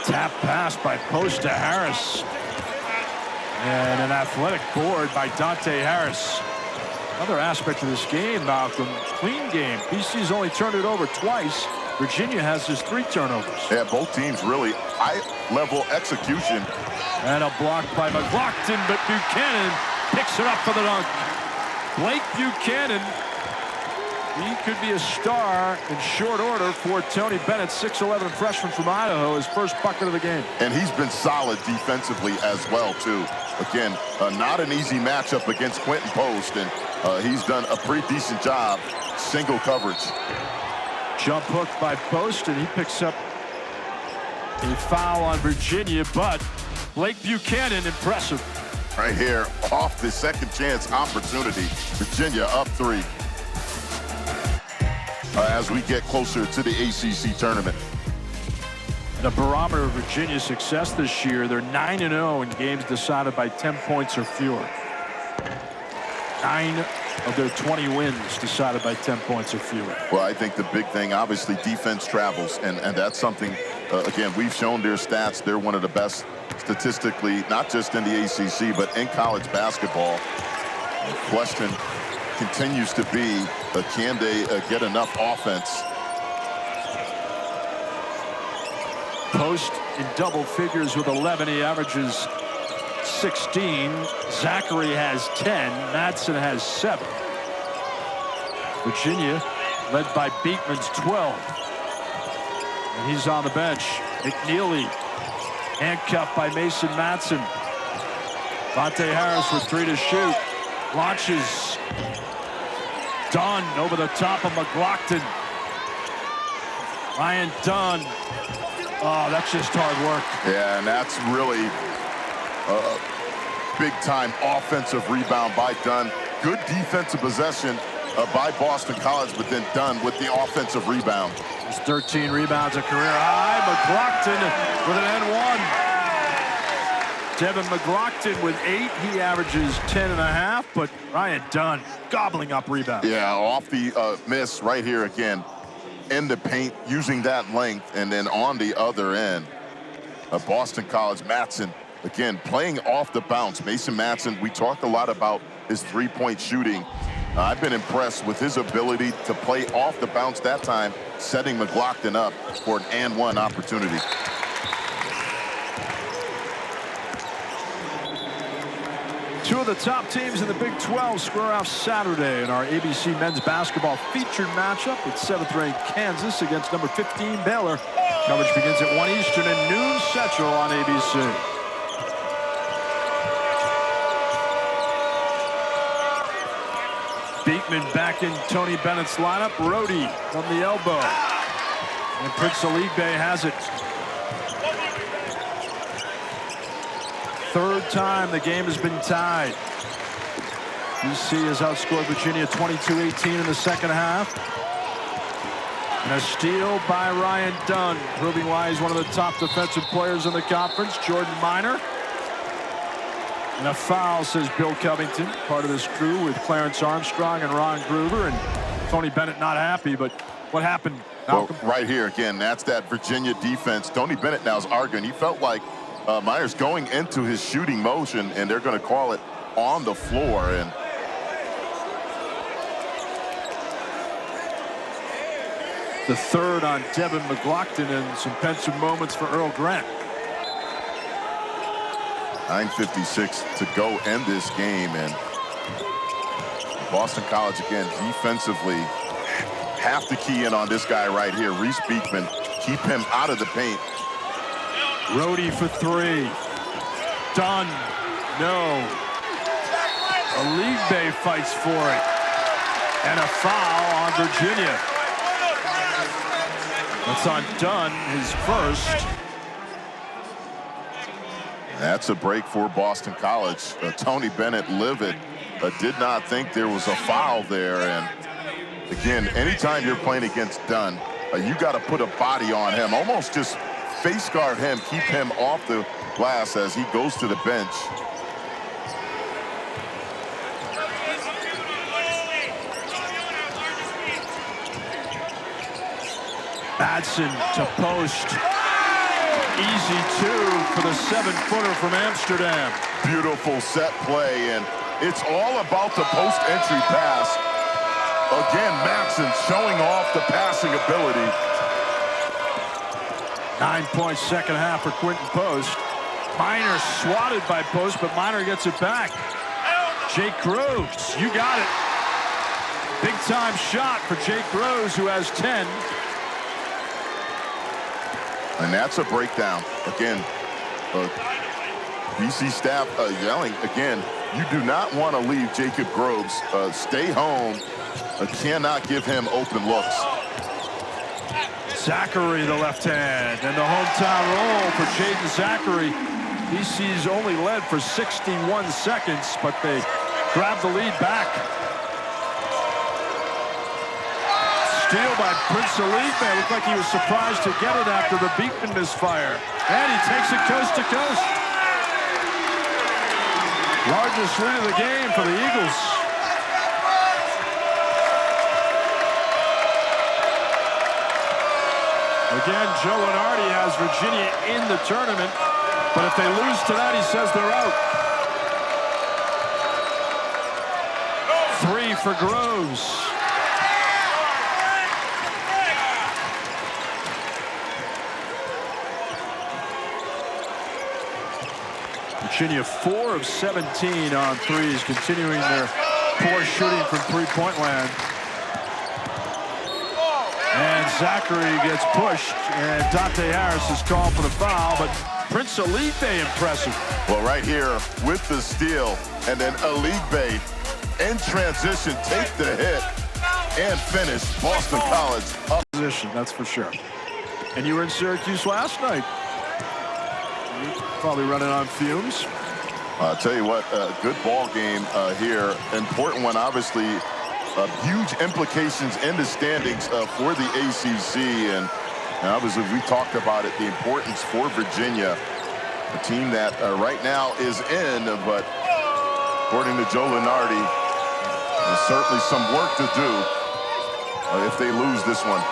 Tap pass by Post to Harris. And an athletic board by Dante Harris. Another aspect of this game, Malcolm, clean game. BC's only turned it over twice. Virginia has just 3 turnovers. Yeah, both teams really high-level execution. And a block by McLaughlin, but Buchanan picks it up for the dunk. Blake Buchanan, he could be a star in short order for Tony Bennett, 6'11" freshman from Idaho, his first bucket of the game. And he's been solid defensively as well, too. Again, not an easy matchup against Quinten Post, and he's done a pretty decent job. Single coverage. Jump hook by Post, and he picks up a foul on Virginia, but Blake Buchanan, impressive. Right here, off the second chance opportunity. Virginia up 3. As we get closer to the ACC tournament. The barometer of Virginia's success this year, they're 9-0 in games decided by 10 points or fewer. 9 of their 20 wins decided by 10 points or fewer. Well, I think the big thing, obviously, defense travels, and that's something, again, we've shown their stats. They're one of the best statistically, not just in the ACC, but in college basketball. The question continues to be, can they get enough offense? Post in double figures with 11. He averages 16. Zackery has 10. Madsen has 7. Virginia led by Beekman's 12. And he's on the bench. McKneely handcuffed by Mason Madsen. Monte Harris with 3 to shoot. Launches. Dunn over the top of McLaughlin. Ryan Dunn. Oh, that's just hard work. Yeah, and that's really a big-time offensive rebound by Dunn. Good defensive possession by Boston College, but then Dunn with the offensive rebound. There's 13 rebounds, a career high. McLaughlin with an N1. Devin McLaughlin with 8. He averages 10.5, but Ryan Dunn gobbling up rebounds. Yeah, off the miss right here again. In the paint, using that length, and then on the other end, Boston College, Madsen, again, playing off the bounce. Mason Madsen, we talked a lot about his three-point shooting. I've been impressed with his ability to play off the bounce that time, setting McLaughlin up for an and-one opportunity. Two of the top teams in the Big 12 square off Saturday in our ABC men's basketball featured matchup with 7th-ranked Kansas against number 15 Baylor. Coverage begins at 1 Eastern and noon Central on ABC. Beekman back in Tony Bennett's lineup. Rhodey from the elbow. And Prince Aligbe has it. Third time the game has been tied. BC has outscored Virginia 22-18 in the second half. And a steal by Ryan Dunn, proving why he's one of the top defensive players in the conference. Jordan Minor. And a foul, says Bill Covington, part of this crew with Clarence Armstrong and Ron Gruber. And Tony Bennett not happy, but what happened, Malcolm? Well, right here again, that's that Virginia defense. Tony Bennett now is arguing. He felt like Myers going into his shooting motion, and they're going to call it on the floor. And the third on Devin McLaughlin, and some pensive moments for Earl Grant. 9:56 to go end this game, and Boston College again defensively have to key in on this guy right here, Reece Beekman. Keep him out of the paint. Rhodey for 3. Dunn, no. Aligbe fights for it. And a foul on Virginia. That's on Dunn, his first. That's a break for Boston College. Tony Bennett livid, did not think there was a foul there. And again, anytime you're playing against Dunn, you got to put a body on him, almost just face guard him, keep him off the glass as he goes to the bench. Madsen to Post. Easy 2 for the 7-footer from Amsterdam. Beautiful set play, and it's all about the post entry pass. Again, Madsen showing off the passing ability. 9-point second half for Quinten Post. Minor swatted by Post, but Minor gets it back. Jake Groves, you got it. Big time shot for Jake Groves, who has 10. And that's a breakdown. Again, BC staff yelling again, you do not want to leave Jacob Groves. Stay home. Cannot give him open looks. Zackery, the left hand, and the hometown roll for Jaeden Zackery. BC's only led for 61 seconds, but they grab the lead back. Steal by Prince Aligbe. Looked like he was surprised to get it after the Beekman misfire. And he takes it coast to coast. Largest lead of the game for the Eagles. Again, Joe Lenardi has Virginia in the tournament, but if they lose tonight, he says they're out. 3 for Groves. Virginia 4 of 17 on threes, continuing their poor shooting from three-point land. And Zackery gets pushed, and Dante Harris is called for the foul, but Prince Alibe impressive. Well, right here with the steal, and then Alibe in transition, take the hit and finish. Boston College up. Position, that's for sure. And you were in Syracuse last night. You're probably running on fumes. I'll tell you what, good ball game here. Important one, obviously. Huge implications in the standings for the ACC. And obviously, we talked about it, the importance for Virginia, a team that right now is in, but according to Joe Lunardi, there's certainly some work to do if they lose this one.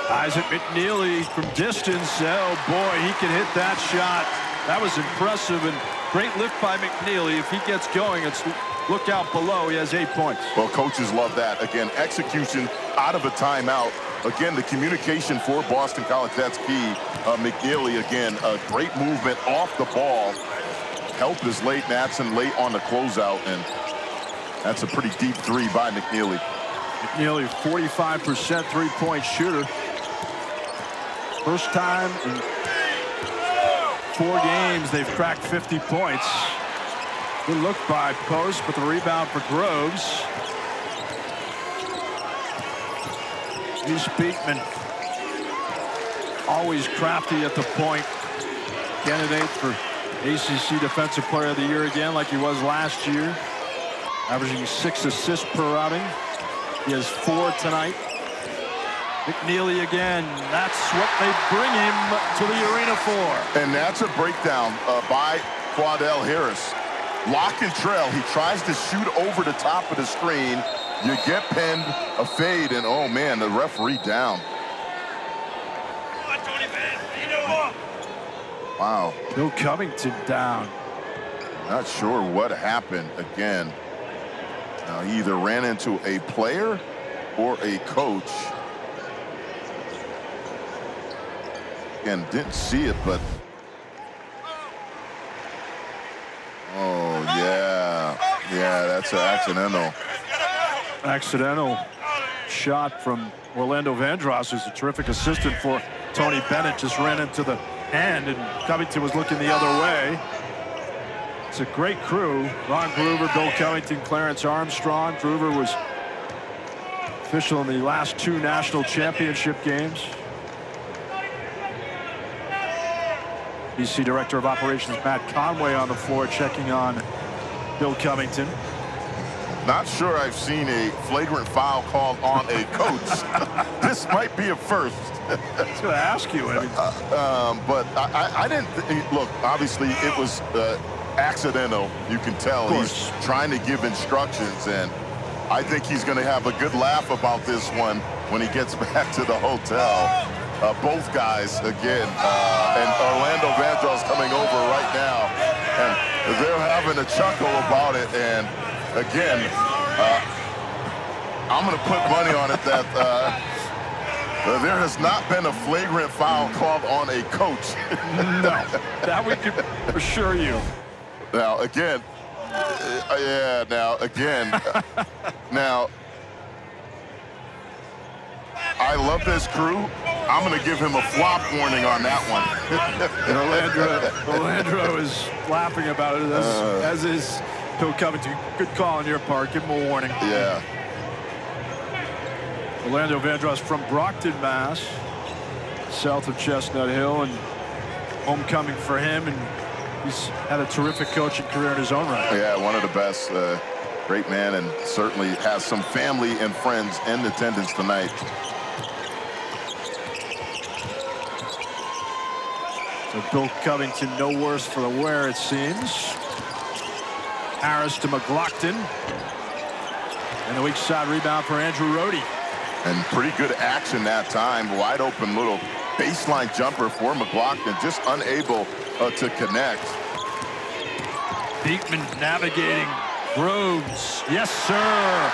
Isaac McKneely from distance. Oh, boy, he can hit that shot. That was impressive, and great lift by McKneely. If he gets going, it's look out below. He has 8 points. Well, coaches love that. Again, execution out of a timeout. Again, the communication for Boston College, that's key. McKneely, again, a great movement off the ball. Help is late. Natson late on the closeout, and that's a pretty deep three by McKneely. McKneely, 45% three-point shooter. First time in 4 games they've cracked 50 points. Good look by Post, but the rebound for Groves. Reece Beekman, always crafty at the point. Candidate for ACC Defensive Player of the Year again, like he was last year. Averaging 6 assists per outing. He has 4 tonight. McKneely again. That's what they bring him to the arena for. And that's a breakdown by Quadell Harris. Lock and trail. He tries to shoot over the top of the screen. You get pinned, a fade, and oh man, the referee down. Wow. Bill Covington down. Not sure what happened again. He either ran into a player or a coach. Again, didn't see it, but oh yeah, that's an accidental Shot from Orlando Vandross, who's a terrific assistant for Tony Bennett. Just ran into the hand, and Covington was looking the other way. It's a great crew. Ron Groover, Bill Covington, Clarence Armstrong. Groover was official in the last 2 national championship games. BC Director of Operations Matt Conway on the floor checking on Bill Covington. Not sure I've seen a flagrant foul called on a coach. This might be a first. I was going to ask you. But I didn't look. Obviously, it was accidental. You can tell he's trying to give instructions, and I think he's going to have a good laugh about this one when he gets back to the hotel. Both guys again, and Orlando Vandross coming over right now, and they're having a chuckle about it. And again, I'm going to put money on it that there has not been a flagrant foul called on a coach. No, that we can assure you. Now again, now I love this crew. I'm going to give him a flop warning on that one. Orlando is laughing about it, as is Bill Covington. Good call on your part. Give him a warning. Yeah. Orlando Vandross from Brockton, Mass, south of Chestnut Hill, and homecoming for him. And he's had a terrific coaching career in his own right. Yeah, one of the best. Great man, and certainly has some family and friends in attendance tonight. So Bill Covington, no worse for the wear, it seems. Harris to McLaughlin. And the weak side rebound for Andrew Rohde. And pretty good action that time. Wide open little baseline jumper for McLaughlin, just unable to connect. Beekman navigating Groves. Yes, sir.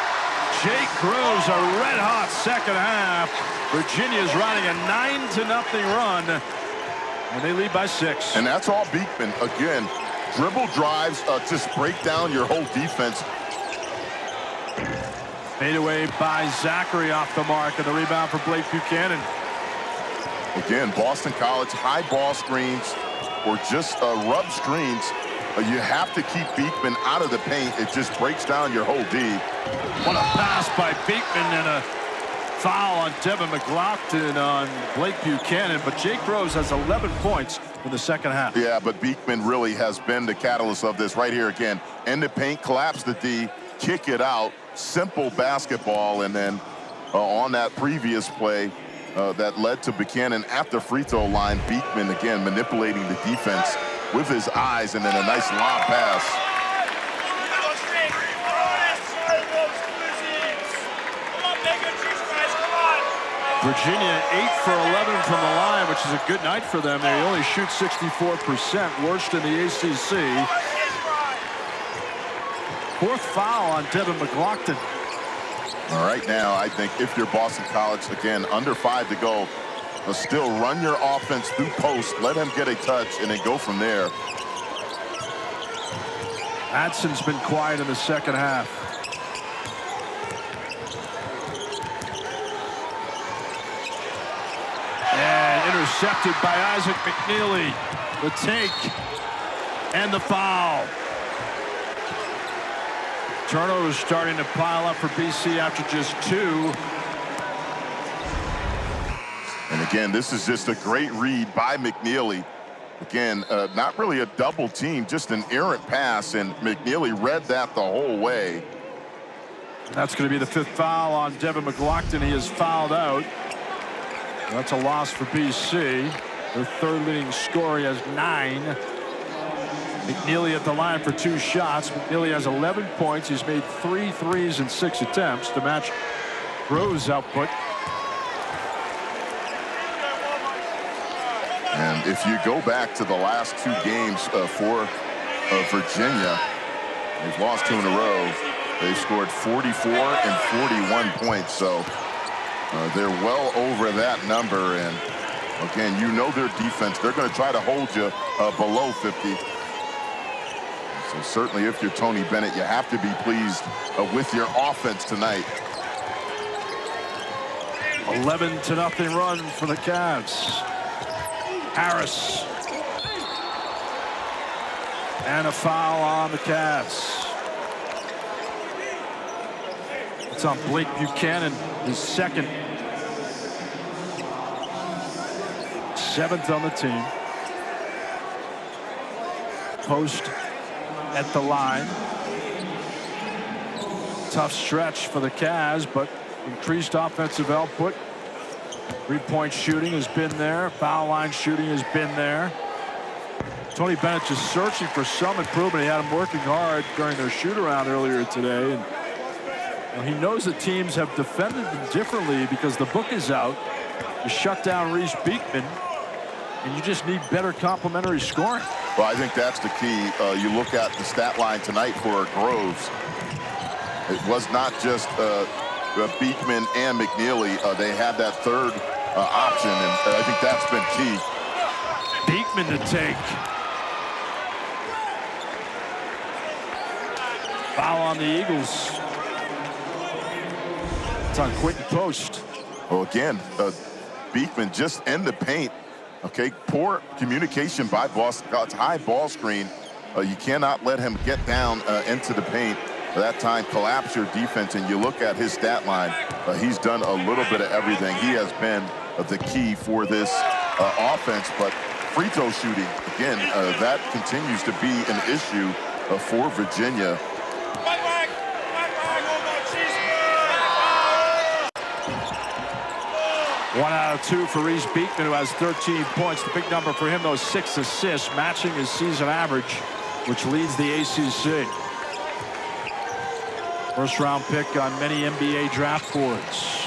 Jake Groves, a red-hot second half. Virginia's riding a 9-0 run, and they lead by 6. And that's all Beekman. Again, dribble drives just break down your whole defense. Made away by Zackery off the mark, and the rebound for Blake Buchanan. Again, Boston College, high ball screens or just rub screens. You have to keep Beekman out of the paint. It just breaks down your whole D. What a pass by Beekman, and a foul on Devin McLaughlin on Blake Buchanan. But Jake Groves has 11 points in the second half. Yeah, but Beekman really has been the catalyst of this right here again. In the paint, collapse the D, kick it out. Simple basketball, and then on that previous play that led to Buchanan at the free throw line, Beekman again manipulating the defense with his eyes, and then a nice lob pass. Virginia 8 for 11 from the line, which is a good night for them. They only shoot 64%, worst in the ACC. Fourth foul on Devin McLaughlin. All right, now I think if you're Boston College, again, under 5 to go, but still run your offense through post, let him get a touch, and then go from there. Madson's been quiet in the second half. And intercepted by Isaac McKneely. The take and the foul. Turnovers starting to pile up for BC after just 2. And again, this is just a great read by McKneely. Again, not really a double team, just an errant pass, and McKneely read that the whole way. That's going to be the 5th foul on Devin McLaughlin. He is fouled out. That's a loss for BC. Their 3rd leading scorer, he has 9. McKneely at the line for 2 shots. McKneely has 11 points. He's made 3 threes in 6 attempts to match Groves' output. And if you go back to the last 2 games for Virginia, they've lost 2 in a row. They've scored 44 and 41 points. So they're well over that number. And again, you know their defense. They're going to try to hold you below 50. So certainly if you're Tony Bennett, you have to be pleased with your offense tonight. 11-0 run for the Cavs. Harris. And a foul on the Cavs. It's on Blake Buchanan, his 2nd. 7th on the team. Post at the line. Tough stretch for the Cavs, but increased offensive output. 3-point shooting has been there. Foul line shooting has been there. Tony Bennett just searching for some improvement. He had him working hard during their shoot-around earlier today. And he knows the teams have defended them differently because the book is out. You shut down Reece Beekman, and you just need better complementary scoring. Well, I think that's the key. You look at the stat line tonight for Groves. It was not just Beekman and McKneely. They had that 3rd option, and I think that's been key. Beekman to take. Foul on the Eagles. It's on Quinten Post. Well, again, Beekman just in the paint. Okay, poor communication by Boston College. High ball screen. You cannot let him get down into the paint. That time, collapse your defense, and you look at his stat line. He's done a little bit of everything. He has been the key for this offense. But free throw shooting, again, that continues to be an issue for Virginia. One out of 2 for Reece Beekman, who has 13 points. The big number for him, those 6 assists, matching his season average, which leads the ACC. First-round pick on many NBA draft boards.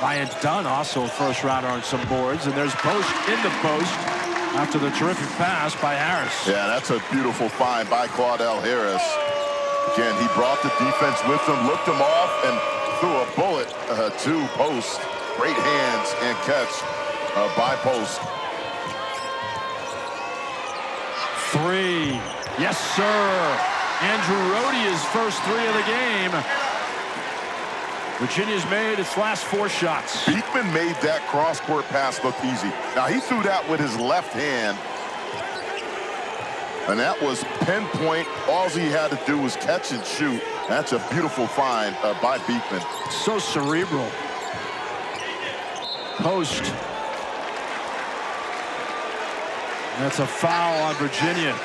Ryan Dunn, also a first-rounder on some boards. And there's Post in the post after the terrific pass by Harris. Yeah, that's a beautiful find by Claudell Harris. Again, he brought the defense with him, looked him off, and threw a bullet to Post. Great hands and catch by Post. Three. Yes, sir. Andrew Rohde, his first three of the game. Virginia's made its last 4 shots. Beekman made that cross-court pass look easy. Now, he threw that with his left hand, and that was pinpoint. All he had to do was catch and shoot. That's a beautiful find by Beekman. So cerebral. Post. That's a foul on Virginia.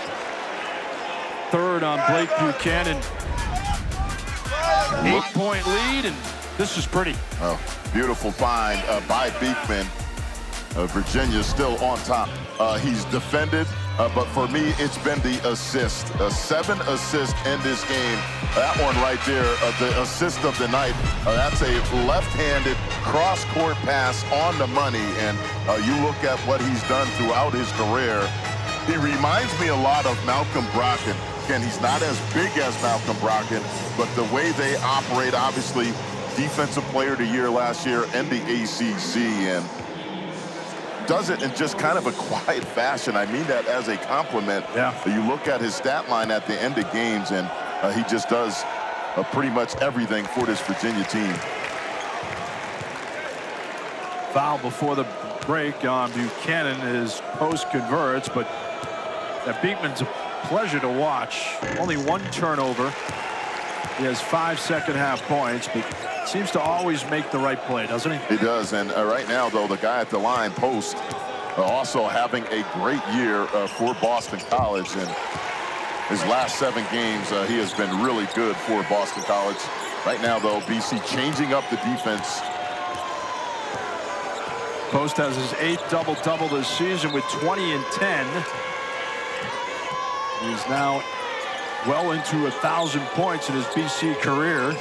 Third on Blake Buchanan. 8-point lead, and this is pretty. Oh, beautiful find by Beekman. Virginia still on top. He's defended, but for me, it's been the assist. 7 assists in this game. That one right there, the assist of the night. That's a left-handed cross-court pass on the money, and you look at what he's done throughout his career. He reminds me a lot of Malcolm Brogdon. Again, he's not as big as Malcolm Brogdon, but the way they operate, obviously, Defensive Player of the Year last year in the ACC, and does it in just kind of a quiet fashion. I mean that as a compliment. Yeah. You look at his stat line at the end of games, and he just does pretty much everything for this Virginia team. Foul before the break on Buchanan. His Post converts, but that Beekman's a pleasure to watch. Only 1 turnover. He has 5 second-half points, but seems to always make the right play, doesn't he? He does, and right now, though, the guy at the line, Post, also having a great year for Boston College. And his last 7 games, he has been really good for Boston College. Right now, though, BC changing up the defense. Post has his 8th double-double this season with 20 and 10. He's now well into 1,000 points in his BC career.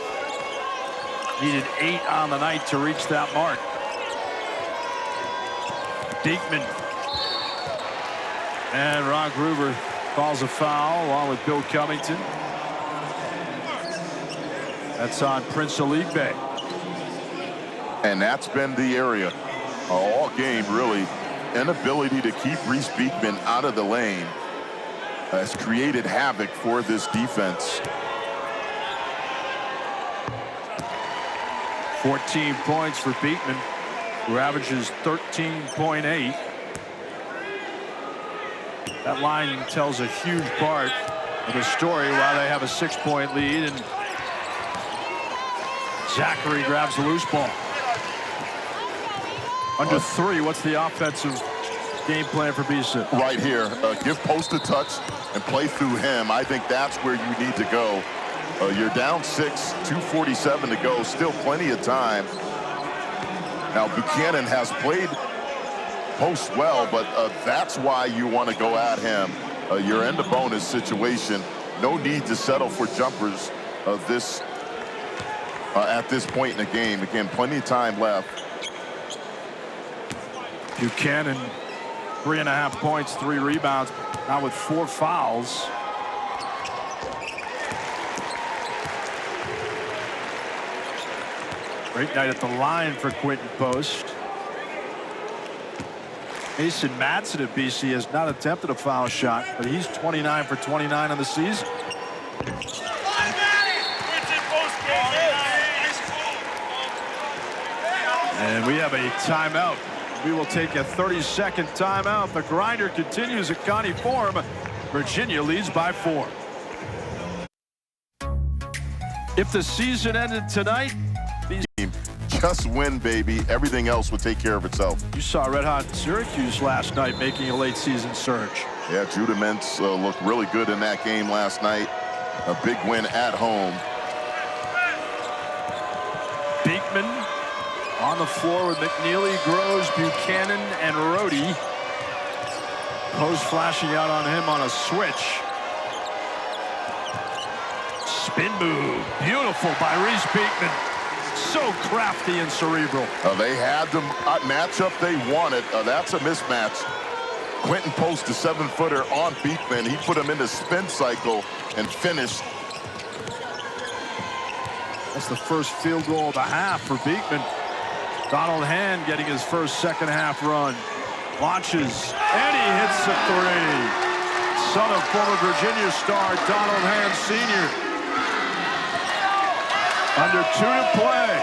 Needed 8 on the night to reach that mark. Beekman. And Ron Gruber calls a foul along with Bill Covington. That's on Prince Aligbe. And that's been the area all game, really. Inability to keep Reece Beekman out of the lane has created havoc for this defense. 14 points for Beekman, who averages 13.8. That line tells a huge part of the story while they have a 6-point lead, and Zackery grabs the loose ball. Under 3, what's the offensive game plan for BC? Right here, give Post a touch and play through him. I think that's where you need to go. You're down 6, 2:47 to go, still plenty of time. Now, Buchanan has played Post well, but that's why you want to go at him. You're in the bonus situation. No need to settle for jumpers at this point in the game. Again, plenty of time left. Buchanan, 3.5 points, 3 rebounds, now with 4 fouls. Great night at the line for Quinten Post. Mason Madsen at BC has not attempted a foul shot, but he's 29 for 29 on the season. And we have a timeout. We will take a 30-second timeout. The grinder continues at Connie Forum. Virginia leads by 4. If the season ended tonight, just win, baby. Everything else will take care of itself. You saw Red Hot Syracuse last night making a late season surge. Yeah, Judah Mintz looked really good in that game last night. A big win at home. Beekman on the floor with McKneely, Groves, Buchanan, and Rohde. Post flashing out on him on a switch. Spin move. Beautiful by Reece Beekman. So crafty and cerebral. They had the matchup they wanted. That's a mismatch. Quinten Post, the 7-footer on Beekman. He put him in the spin cycle and finished. That's the first field goal of the half for Beekman. Donald Hand getting his first second-half run. Launches, and he hits the 3. son of former Virginia star Donald Hand Sr. Under 2 to play.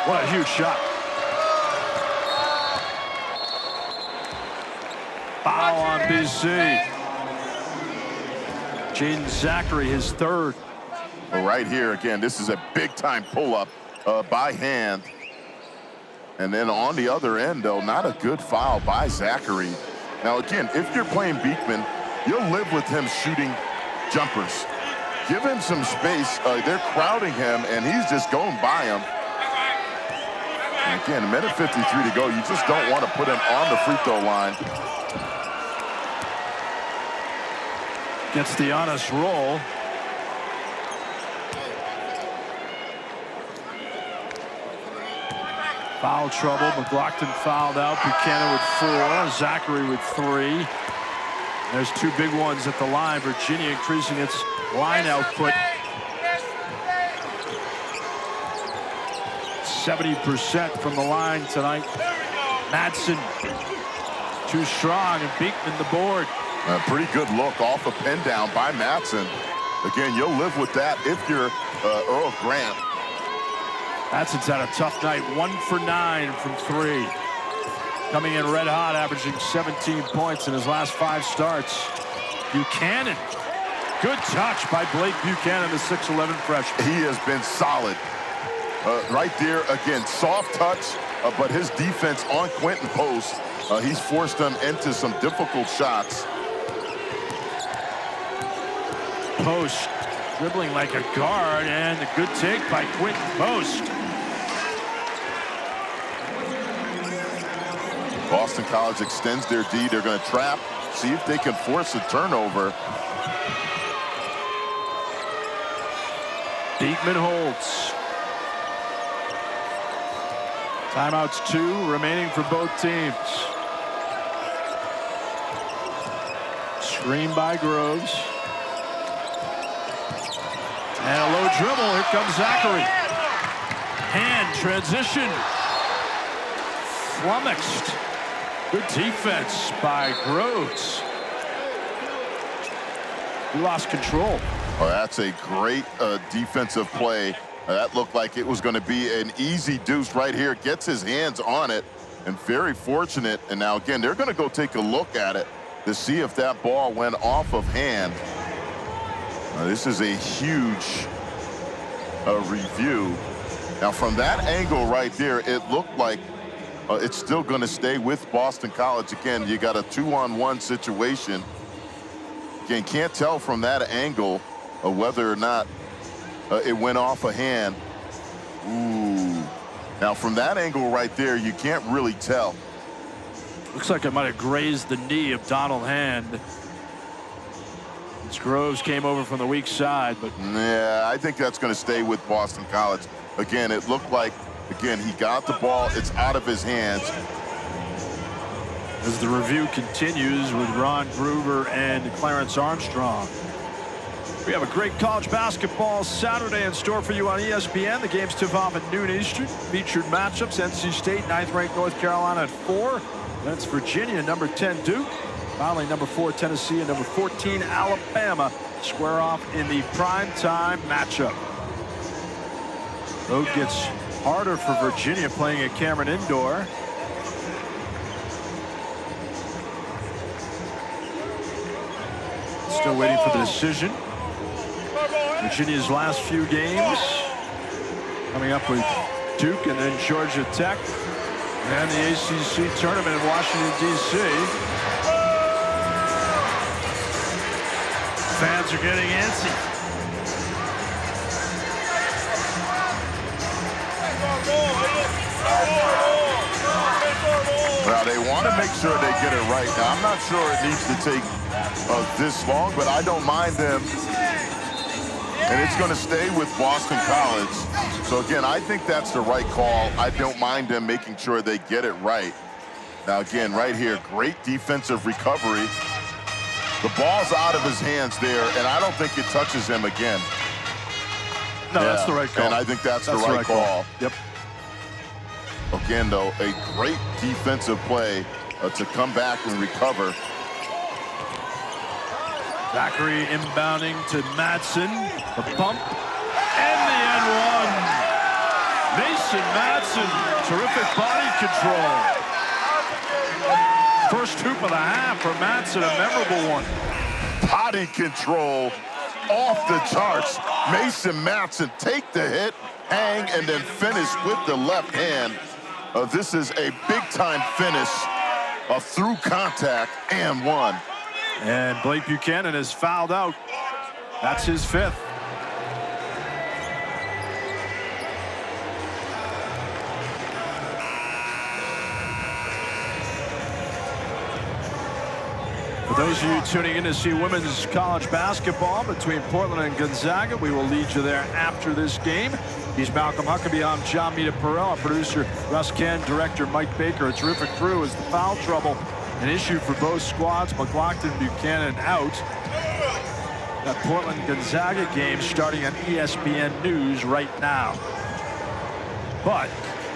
What a huge shot. Foul on BC. Jaeden Zackery, his third. Right here, again, this is a big-time pull-up by Hand. And then on the other end, though, not a good foul by Zackery. Now, again, if you're playing Beekman, you'll live with him shooting jumpers. Give him some space. They're crowding him, and he's just going by him. And again, a minute 53 to go. You just don't want to put him on the free throw line. Gets the honest roll. Foul trouble. McLaughlin fouled out. Buchanan with 4. Zackery with 3. There's 2 big ones at the line. Virginia increasing its line output. 70% from the line tonight. Madsen too strong, and Beekman the board. A pretty good look off a pin down by Madsen. Again, you'll live with that if you're Earl Grant. Madsen's had a tough night. 1 for 9 from 3. Coming in red hot, averaging 17 points in his last 5 starts. Buchanan. Good touch by Blake Buchanan, the 6'11 freshman. He has been solid. Right there, again, soft touch, but his defense on Quinten Post, he's forced them into some difficult shots. Post dribbling like a guard, and a good take by Quinten Post. Boston College extends their D. They're going to trap, see if they can force a turnover. Beekman holds. Timeouts 2 remaining for both teams. Screen by Groves. And a low dribble. Here comes Zackery. Hand transition. Flummoxed. Good defense by Groves. He lost control. Oh, that's a great defensive play. That looked like it was going to be an easy deuce right here. Gets his hands on it, and very fortunate. And now, again, they're going to go take a look at it to see if that ball went off of Hand. This is a huge review. Now, from that angle right there, it looked like it's still going to stay with Boston College. Again, you got a 2-on-1 situation. Again, can't tell from that angle whether or not it went off a Hand. Ooh. Now, from that angle right there, you can't really tell. Looks like it might have grazed the knee of Donald Hand. As Groves came over from the weak side, but yeah, I think that's going to stay with Boston College. Again, it looked like, again, he got the ball. It's out of his hands. As the review continues with Ron Gruber and Clarence Armstrong. We have a great college basketball Saturday in store for you on ESPN. The games tip off at noon Eastern. Featured matchups: NC State, 9th-ranked North Carolina at 4. That's Virginia, number 10 Duke. Finally, number 4 Tennessee and number 14 Alabama square off in the primetime matchup. Road gets harder for Virginia playing at Cameron Indoor. Still waiting for the decision. Virginia's last few games coming up with Duke and then Georgia Tech and the ACC tournament in Washington, D.C. Fans are getting antsy. Well, they want to make sure they get it right. Now, I'm not sure it needs to take this long, but I don't mind them. And it's going to stay with Boston College. So, again, I think that's the right call. I don't mind them making sure they get it right. Now, again, right here, great defensive recovery. The ball's out of his hands there, and I don't think it touches him again. No, that's the right call. And I think that's the right call. Yep. Again, though, a great defensive play to come back and recover. Zackery inbounding to Madsen. The bump and the end one. Mason Madsen, terrific body control. First hoop of the half for Madsen, a memorable one. Body control off the charts. Mason Madsen take the hit, hang, and then finish with the left hand. This is a big-time finish, through contact and one. And Blake Buchanan is fouled out. That's his fifth. For those of you tuning in to see women's college basketball between Portland and Gonzaga, we will lead you there after this game. He's Malcolm Huckabee. I'm John Mita Perrell. Our producer Russ Ken, director Mike Baker. A terrific crew as the foul trouble an issue for both squads. McLaughlin Buchanan out. That Portland-Gonzaga game starting on ESPN News right now. But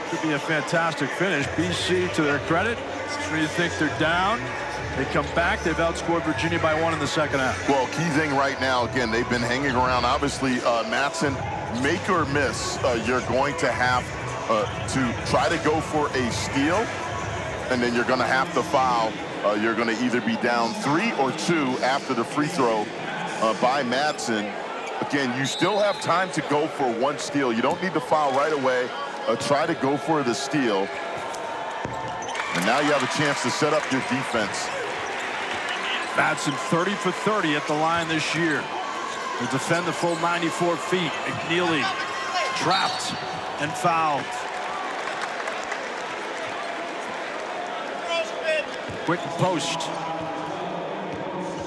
could be a fantastic finish. BC, to their credit, when you think they're down, they come back. They've outscored Virginia by 1 in the second half. Well, key thing right now, again, they've been hanging around. Obviously, Madsen, make or miss, you're going to have to try to go for a steal, and then you're going to have to foul. You're going to either be down 3 or 2 after the free throw by Madsen. Again, you still have time to go for one steal. You don't need to foul right away. Try to go for the steal. And now you have a chance to set up your defense. Madsen 30 for 30 at the line this year. Will defend the full 94 feet. McKneely trapped and fouled. Quinten Post,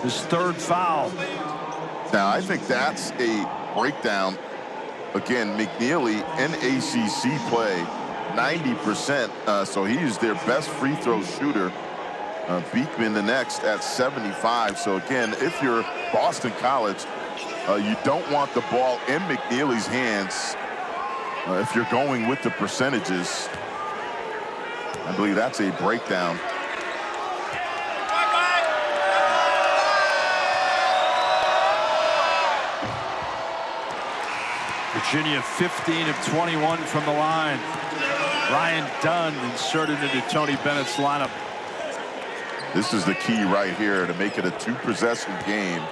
his third foul. Now, I think that's a breakdown. Again, McKneely in ACC play, 90%, so he's their best free throw shooter. Beekman the next at 75. So again, if you're Boston College, you don't want the ball in McKneely's hands if you're going with the percentages. I believe that's a breakdown. Virginia 15 of 21 from the line. Ryan Dunn inserted into Tony Bennett's lineup. This is the key right here to make it a 2-possession game.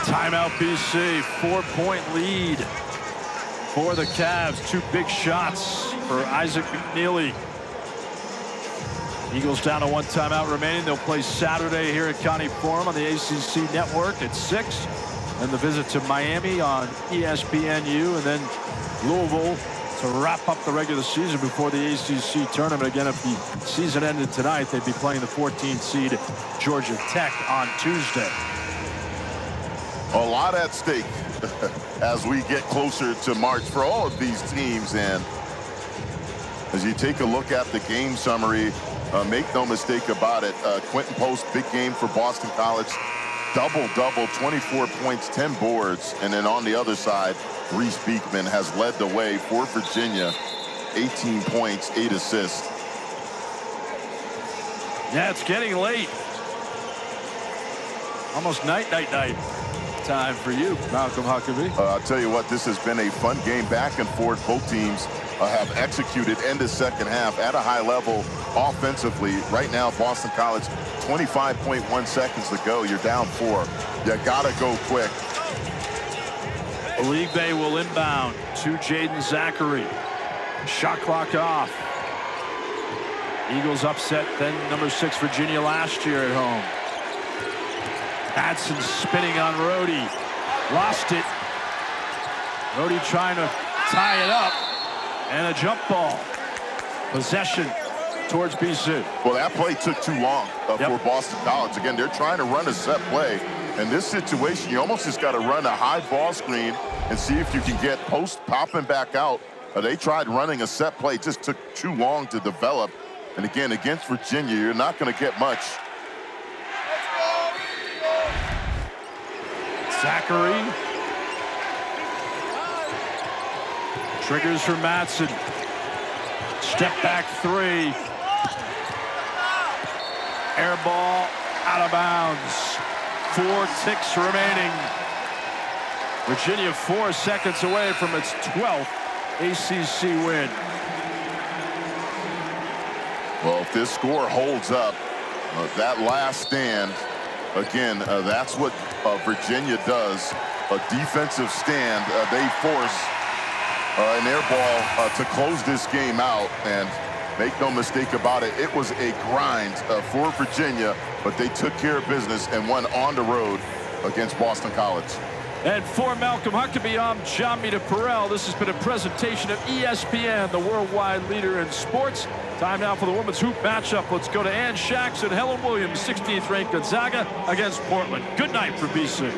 Timeout BC, 4-point lead for the Cavs. 2 big shots for Isaac McKneely. Eagles down to 1 timeout remaining. They'll play Saturday here at Connie Forum on the ACC network at 6. And the visit to Miami on ESPNU, and then Louisville to wrap up the regular season before the ACC tournament. Again, if the season ended tonight, they'd be playing the 14th seed Georgia Tech on Tuesday. A lot at stake as we get closer to March for all of these teams. And as you take a look at the game summary, make no mistake about it, Quinten Post, big game for Boston College. Double-double, 24 points, 10 boards. And then on the other side, Reece Beekman has led the way for Virginia. 18 points, 8 assists. Yeah, it's getting late. Almost night time for you, Malcolm Huckabee. I'll tell you what, this has been a fun game back and forth. Both teams have executed in the second half at a high level offensively. Right now, Boston College, 25.1 seconds to go. You're down 4. You gotta go quick. Oligbe will inbound to Jaeden Zackery. Shot clock off. Eagles upset then number 6 Virginia last year at home. Madsen spinning on Rhodey. Lost it. Rhodey trying to tie it up. And a jump ball. Possession towards BC. Well, that play took too long for Boston College. Again, they're trying to run a set play. In this situation, you almost just got to run a high ball screen and see if you can get Post popping back out. They tried running a set play. It just took too long to develop. And again, against Virginia, you're not going to get much. Zackery. Triggers for Matson. Step back three. Air ball out of bounds. 4 ticks remaining. Virginia 4 seconds away from its 12th ACC win. Well, if this score holds up, that last stand, again, that's what Virginia does. A defensive stand. They force an air ball to close this game out, and make no mistake about it, it was a grind for Virginia, but they took care of business and won on the road against Boston College. And for Malcolm Huckabee, I'm John Mita Perrell. This has been a presentation of ESPN, the worldwide leader in sports. Time now for the women's hoop matchup. Let's go to Ann Shax and Helen Williams, 16th ranked Gonzaga against Portland. Good night for BC.